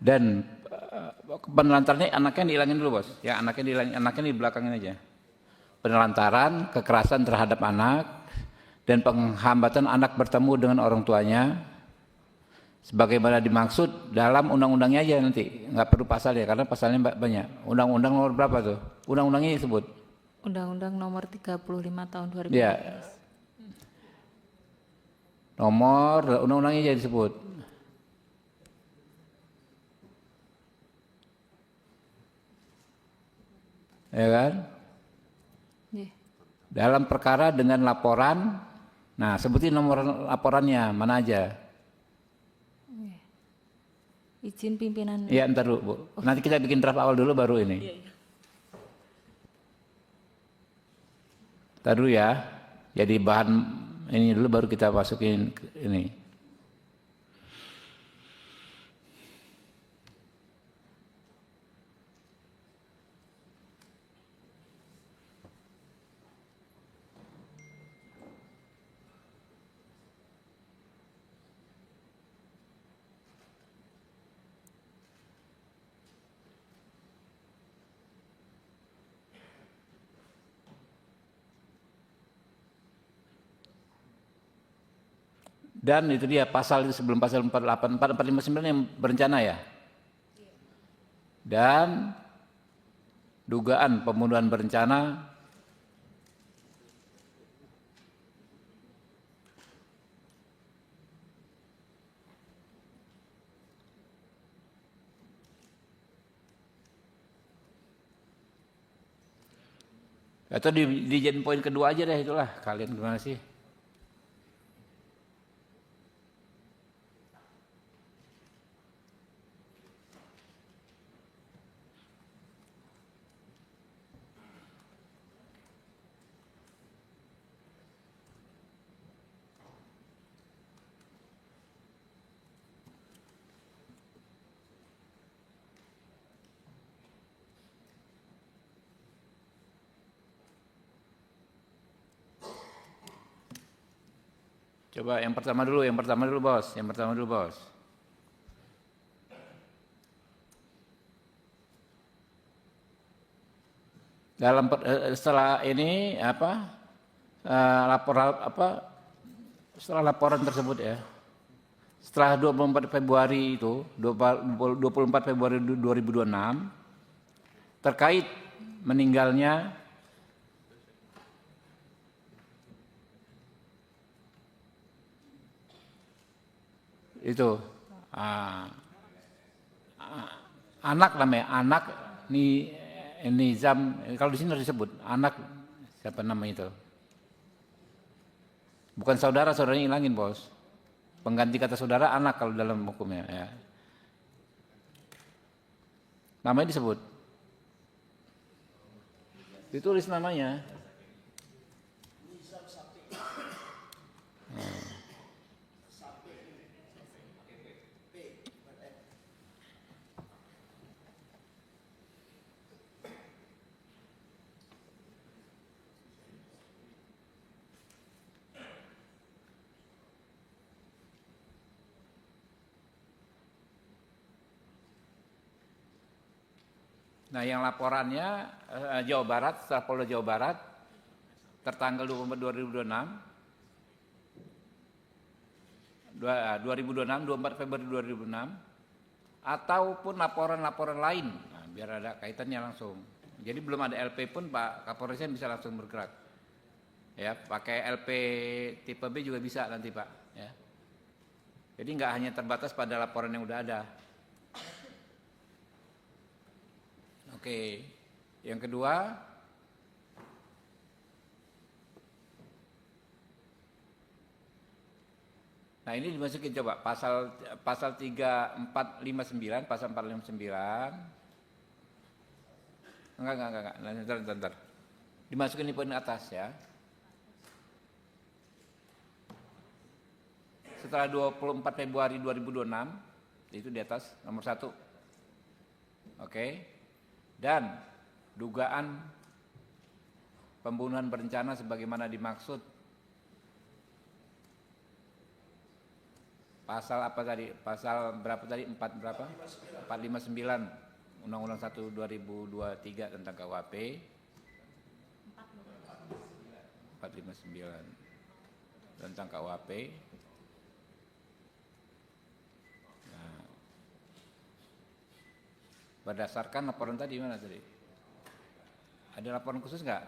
dan penelantarannya anaknya dihilangin dulu bos, ya anaknya dihilangin, anaknya di belakangin aja. Penelantaran, kekerasan terhadap anak, dan penghambatan anak bertemu dengan orang tuanya, sebagaimana dimaksud dalam undang-undangnya aja nanti, nggak perlu pasal ya, karena pasalnya banyak. Undang-undang nomor berapa tuh? Undang-undangnya disebut? Undang-undang nomor 35 tahun 2015. Ya. Nomor, undang-undangnya aja disebut. Ya kan? Dalam perkara dengan laporan, nah sebutin nomor laporannya, mana aja. Izin pimpinan. Iya, ntar dulu Bu. Nanti kita bikin draft awal dulu baru ini. Ntar dulu ya, jadi bahan ini dulu baru kita masukin ini. Dan itu dia pasal itu sebelum pasal 484, 459 yang berencana ya. Dan dugaan pembunuhan berencana atau dijadiin poin kedua aja deh, itulah kalian gimana sih? Coba yang pertama dulu bos, Dalam setelah ini setelah laporan tersebut ya, setelah 24 Februari itu, 24 Februari 2026 terkait meninggalnya itu anak namanya, anak Nizam, kalau di sini harus disebut anak siapa namanya itu, bukan saudara, saudaranya hilangin bos, pengganti kata saudara anak kalau dalam hukumnya ya, namanya disebut, ditulis namanya. Nah, yang laporannya Jawa Barat, setelah Polda Jawa Barat, tertanggal 24 Februari 2026, ataupun laporan-laporan lain, nah, biar ada kaitannya langsung. Jadi belum ada LP pun Pak Kapolresnya bisa langsung bergerak. Ya, pakai LP tipe B juga bisa nanti Pak. Ya. Jadi nggak hanya terbatas pada laporan yang udah ada. Oke, yang kedua, nah ini dimasukin coba pasal 3459, pasal 459, enggak, ntar, dimasukin di poin atas ya. Setelah 24 Februari 2026, itu di atas nomor 1, oke. Dan dugaan pembunuhan berencana sebagaimana dimaksud pasal apa tadi? Pasal berapa tadi? 459 Undang-Undang 1 2023 tentang KUHP. 459 tentang KUHP. Berdasarkan laporan tadi mana tadi? Ada laporan khusus nggak?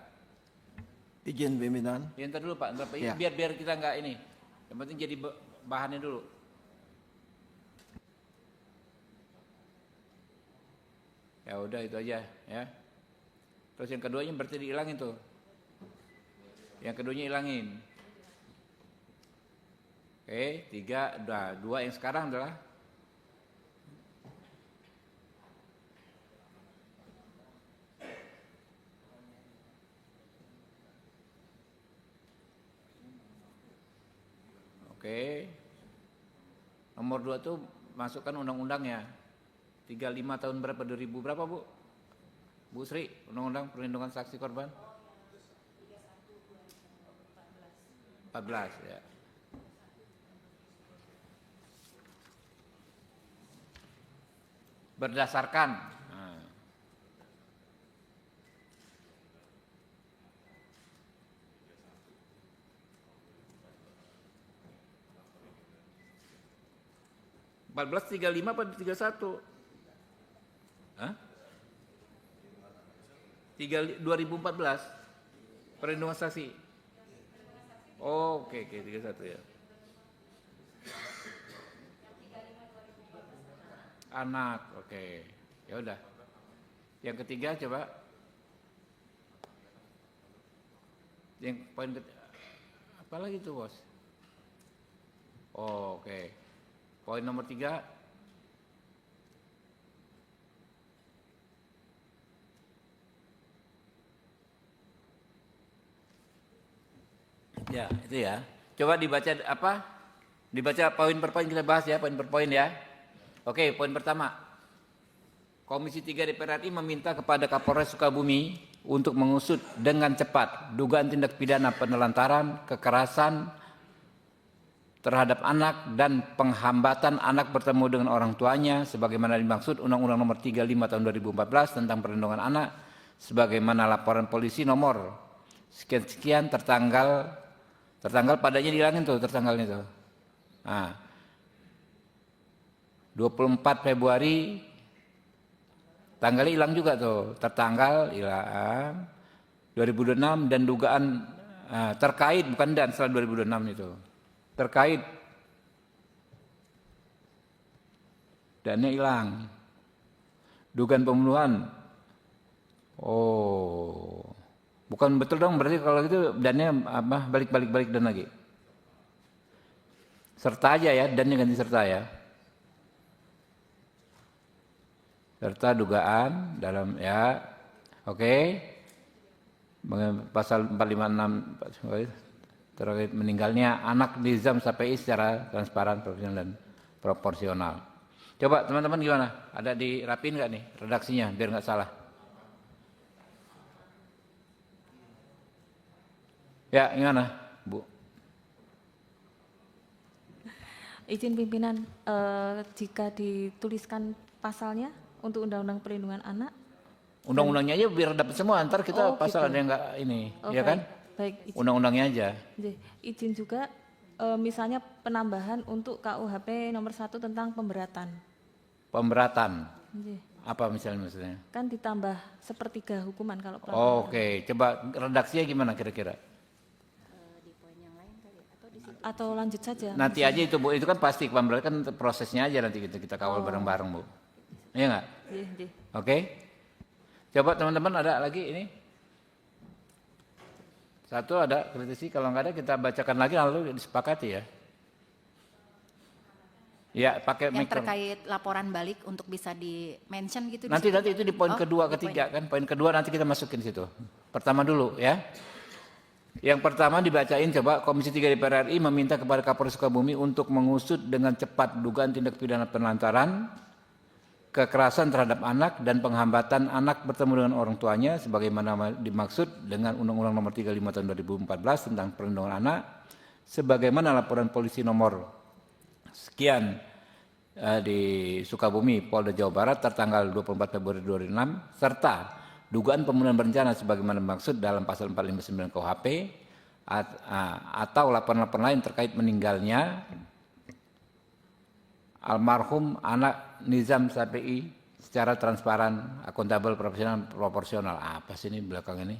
Izin pimpinan. Ya, ntar dulu Pak, Ya. biar kita nggak ini. Yang penting jadi bahannya dulu. Ya udah itu aja ya. Terus yang keduanya berarti dihilangin tuh. Yang keduanya hilangin. Oke, 3, 2 yang sekarang adalah oke. Nomor 2 tuh masukkan undang-undangnya. 35 tahun berapa? 2000 berapa, Bu? Bu Sri, Undang-Undang Perlindungan Saksi Korban? 14 ya. Berdasarkan. Nah. 1435 apa 31? Hah? 2014 perlindungan saksi. Oh, oke, 31 ya. Anak, oke. Ya udah. Yang ketiga coba. Yang poin apa lagi tuh, Bos? Oh, oke. Poin nomor 3. Ya, itu ya. Coba dibaca apa? Dibaca poin per poin, kita bahas ya, poin per poin ya. Oke, poin pertama. Komisi 3 DPR RI meminta kepada Kapolres Sukabumi untuk mengusut dengan cepat dugaan tindak pidana penelantaran, kekerasan terhadap anak dan penghambatan anak bertemu dengan orang tuanya sebagaimana dimaksud Undang-Undang Nomor 35 Tahun 2014 tentang Perlindungan Anak sebagaimana laporan polisi nomor sekian-sekian tertanggal padanya dihilangin tuh tertanggalnya tuh. Nah, 24 Februari tanggalnya hilang juga tuh, tertanggal hilang 2026 dan dugaan terkait bukan dan setelah 2026 itu. Terkait dannya hilang. Dugaan pembunuhan. Oh. Bukan betul dong, berarti kalau gitu dannya apa balik dan lagi. Serta aja ya, dannya ganti serta ya. Serta dugaan dalam ya. Oke. Pasal 456 terkait meninggalnya anak Nizam SPI secara transparan, profesional dan proporsional. Coba teman-teman gimana? Ada dirapin nggak nih redaksinya biar nggak salah? Ya, gimana, Bu? Izin pimpinan, jika dituliskan pasalnya untuk Undang-Undang Perlindungan Anak. Undang-undangnya aja biar dapat semua, ntar kita pasal gitu. ada yang nggak ini, ya kan? Baik. Undang-undangnya aja. Izin juga, misalnya penambahan untuk KUHP nomor 1 tentang pemberatan. Pemberatan. Apa maksudnya? Kan ditambah 1/3 hukuman kalau Oh, pelanggaran. Oke. Coba redaksinya gimana kira-kira? Atau lanjut saja? Nanti aja itu Bu, itu kan pasti pemberatan kan prosesnya aja nanti kita kawal bareng-bareng Bu. Iya nggak? Iya. Oke. Coba teman-teman ada lagi ini? Satu ada kritisi, kalau nggak ada kita bacakan lagi lalu disepakati ya. Ya, pakai yang terkait laporan balik untuk bisa di-mention gitu. Nanti itu di poin kedua, ketiga kan. Poin kedua nanti kita masukin situ. Pertama dulu ya. Yang pertama dibacain coba, Komisi 3 DPR RI meminta kepada Kapolres Sukabumi untuk mengusut dengan cepat dugaan tindak pidana penelantaran, kekerasan terhadap anak dan penghambatan anak bertemu dengan orang tuanya sebagaimana dimaksud dengan Undang-Undang Nomor 35 Tahun 2014 tentang Perlindungan Anak sebagaimana laporan polisi nomor sekian di Sukabumi, Polda Jawa Barat tertanggal 24 Februari 2006 serta dugaan pembunuhan berencana sebagaimana dimaksud dalam pasal 459 KUHP atau laporan-laporan lain terkait meninggalnya almarhum anak Nizam SPI secara transparan, akuntabel, profesional, proporsional. Apa sih ini belakang ini?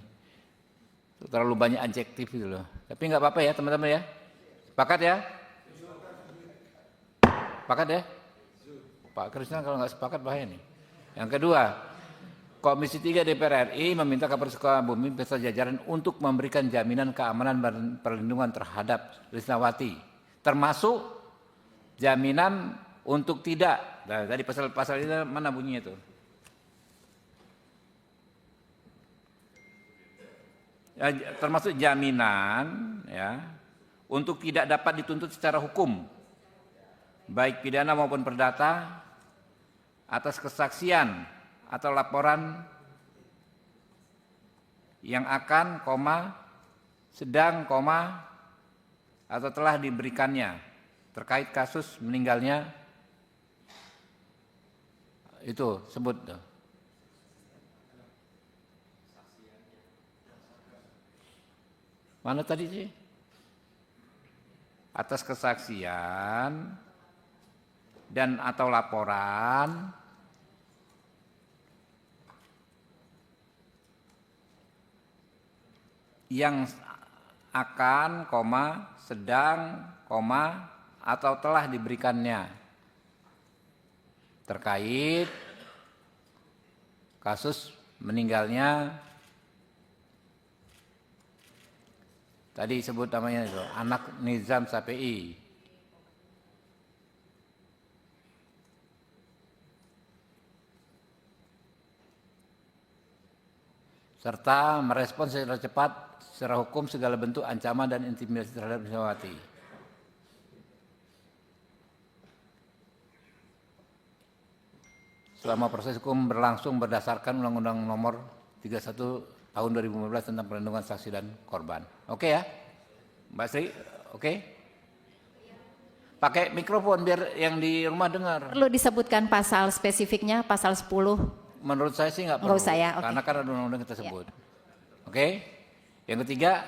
Terlalu banyak adjektif gitu loh. Tapi nggak apa-apa ya teman-teman ya. Sepakat ya? Sepakat ya? Pak Krisna kalau nggak sepakat bahaya nih. Yang kedua, Komisi 3 DPR RI meminta Kapolres Sukabumi beserta jajaran untuk memberikan jaminan keamanan dan perlindungan terhadap Risnawati, termasuk jaminan untuk tidak. Nah, tadi pasal ini mana bunyinya itu? Ya, termasuk jaminan ya untuk tidak dapat dituntut secara hukum, baik pidana maupun perdata, atas kesaksian atau laporan yang akan, sedang, atau telah diberikannya terkait kasus meninggalnya itu sebut. Mana tadi sih? Atas kesaksian dan atau laporan yang akan, sedang, atau telah diberikannya terkait kasus meninggalnya tadi sebut namanya itu anak Nizam Sape'i, serta merespons secara cepat secara hukum segala bentuk ancaman dan intimidasi terhadap Lisnawati. Selama proses hukum berlangsung berdasarkan Undang-Undang Nomor 31 Tahun 2015 tentang perlindungan saksi dan korban. Oke ya, Mbak Sri, oke? Pakai mikrofon biar yang di rumah dengar. Perlu disebutkan pasal spesifiknya, pasal 10. Menurut saya sih nggak perlu, Nggak usah ya, oke. karena kan ada undang-undang kita sebut. Oke? Yang ketiga,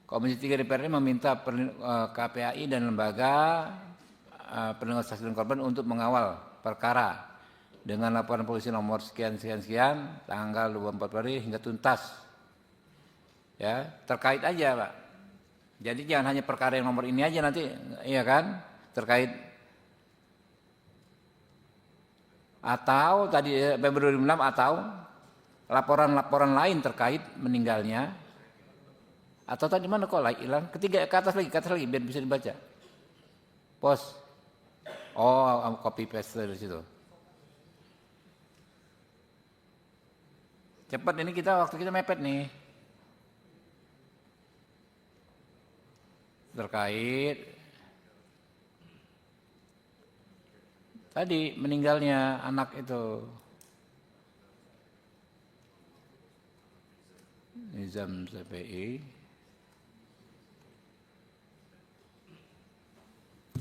Komisi 3 DPR RI meminta KPAI dan lembaga perlindungan saksi dan korban untuk mengawal perkara dengan laporan polisi nomor sekian tanggal 24 Februari hingga tuntas. Ya, terkait aja, Pak. Jadi jangan hanya perkara yang nomor ini aja nanti, iya kan? Terkait atau tadi Februari 2006 atau laporan-laporan lain terkait meninggalnya. Atau tadi mana kok hilang? Ketiga ke atas lagi biar bisa dibaca. Pos. Oh, copy paste dari situ. Cepat ini waktu kita mepet nih. Terkait tadi meninggalnya anak itu Nizam Sape'i.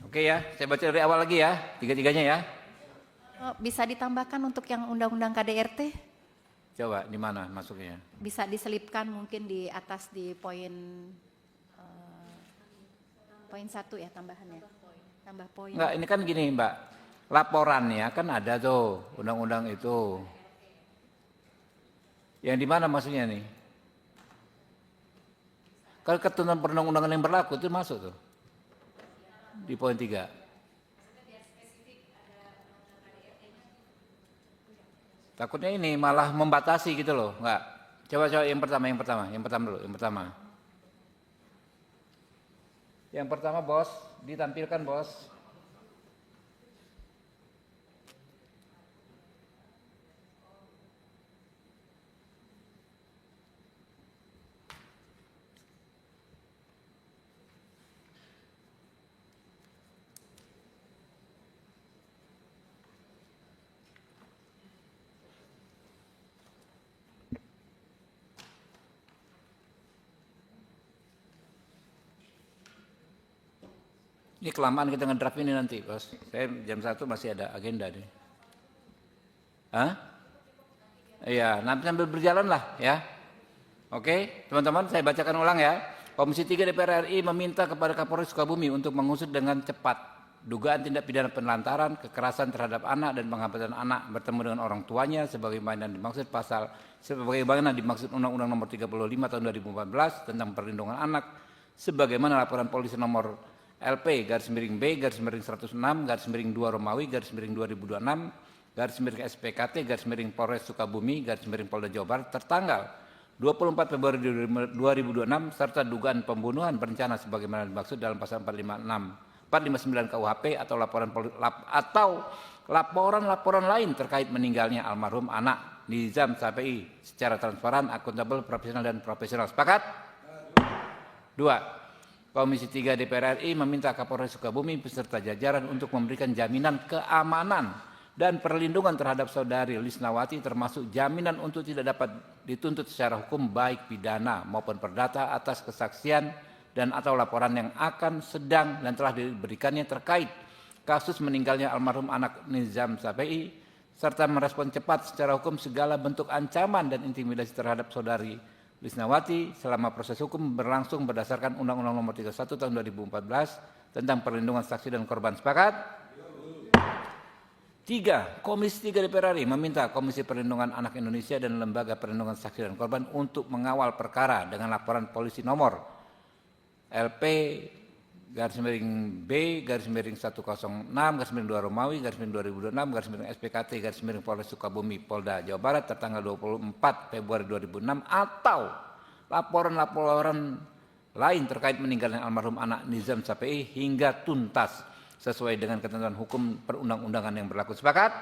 Oke ya, saya baca dari awal lagi ya, tiga-tiganya ya. Bisa ditambahkan untuk yang Undang-Undang KDRT? Coba di mana masuknya? Bisa diselipkan mungkin di atas di poin 1 ya tambahannya. Tambah poin. Enggak, ini kan gini Mbak, laporannya kan ada tuh undang-undang itu. Yang di mana maksudnya nih? Kalau ketentuan perundang-undangan yang berlaku itu masuk tuh. Di poin 3. Takutnya ini malah membatasi gitu loh, enggak. Coba yang pertama dulu. Yang pertama bos, ditampilkan bos. Ini kelamaan kita ngedraft ini nanti, bos. Saya jam 1 masih ada agenda nih. Hah? Iya, nanti sambil berjalan lah ya. Oke, teman-teman saya bacakan ulang ya. Komisi 3 DPR RI meminta kepada Kapolres Sukabumi untuk mengusut dengan cepat dugaan tindak pidana penelantaran, kekerasan terhadap anak dan penghabisan anak bertemu dengan orang tuanya sebagaimana dimaksud Undang-Undang Nomor 35 Tahun 2014 tentang perlindungan anak, sebagaimana laporan polisi nomor LP_B_106_2 Romawi _2026 _SPKT Polres Sukabumi Polda Jawa Barat tertanggal 24 Februari 2026 serta dugaan pembunuhan berencana sebagaimana dimaksud dalam pasal 459 KUHP atau laporan lain terkait meninggalnya almarhum anak Nizam Sape'i secara transparan, akuntabel, profesional. Sepakat? 2. Komisi 3 DPR RI meminta Kapolres Sukabumi beserta jajaran untuk memberikan jaminan keamanan dan perlindungan terhadap saudari Lisnawati, termasuk jaminan untuk tidak dapat dituntut secara hukum baik pidana maupun perdata atas kesaksian dan atau laporan yang akan, sedang, dan telah diberikannya terkait kasus meninggalnya almarhum anak Nizam Sape'i, serta merespon cepat secara hukum segala bentuk ancaman dan intimidasi terhadap saudari Lisnawati selama proses hukum berlangsung berdasarkan Undang-Undang Nomor 31 Tahun 2014 tentang perlindungan saksi dan korban. Sepakat? 3. Komisi 3 DPR RI meminta Komisi Perlindungan Anak Indonesia dan Lembaga Perlindungan Saksi dan Korban untuk mengawal perkara dengan laporan polisi nomor LP _B _106 _2 Romawi _2026 _SPKT Polres Sukabumi Polda Jawa Barat tertanggal 24 Februari 2006 atau laporan-laporan lain terkait meninggalnya almarhum anak Nizam Sapei hingga tuntas sesuai dengan ketentuan hukum perundang-undangan yang berlaku. Sepakat?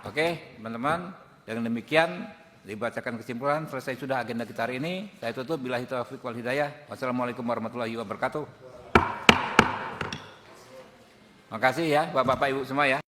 Oke, teman-teman. Dengan demikian dibacakan kesimpulan, selesai sudah agenda kita hari ini. Saya tutup. Billahi taufiq wal hidayah. Wassalamualaikum warahmatullahi wabarakatuh. Makasih ya Bapak-Bapak Ibu semua ya.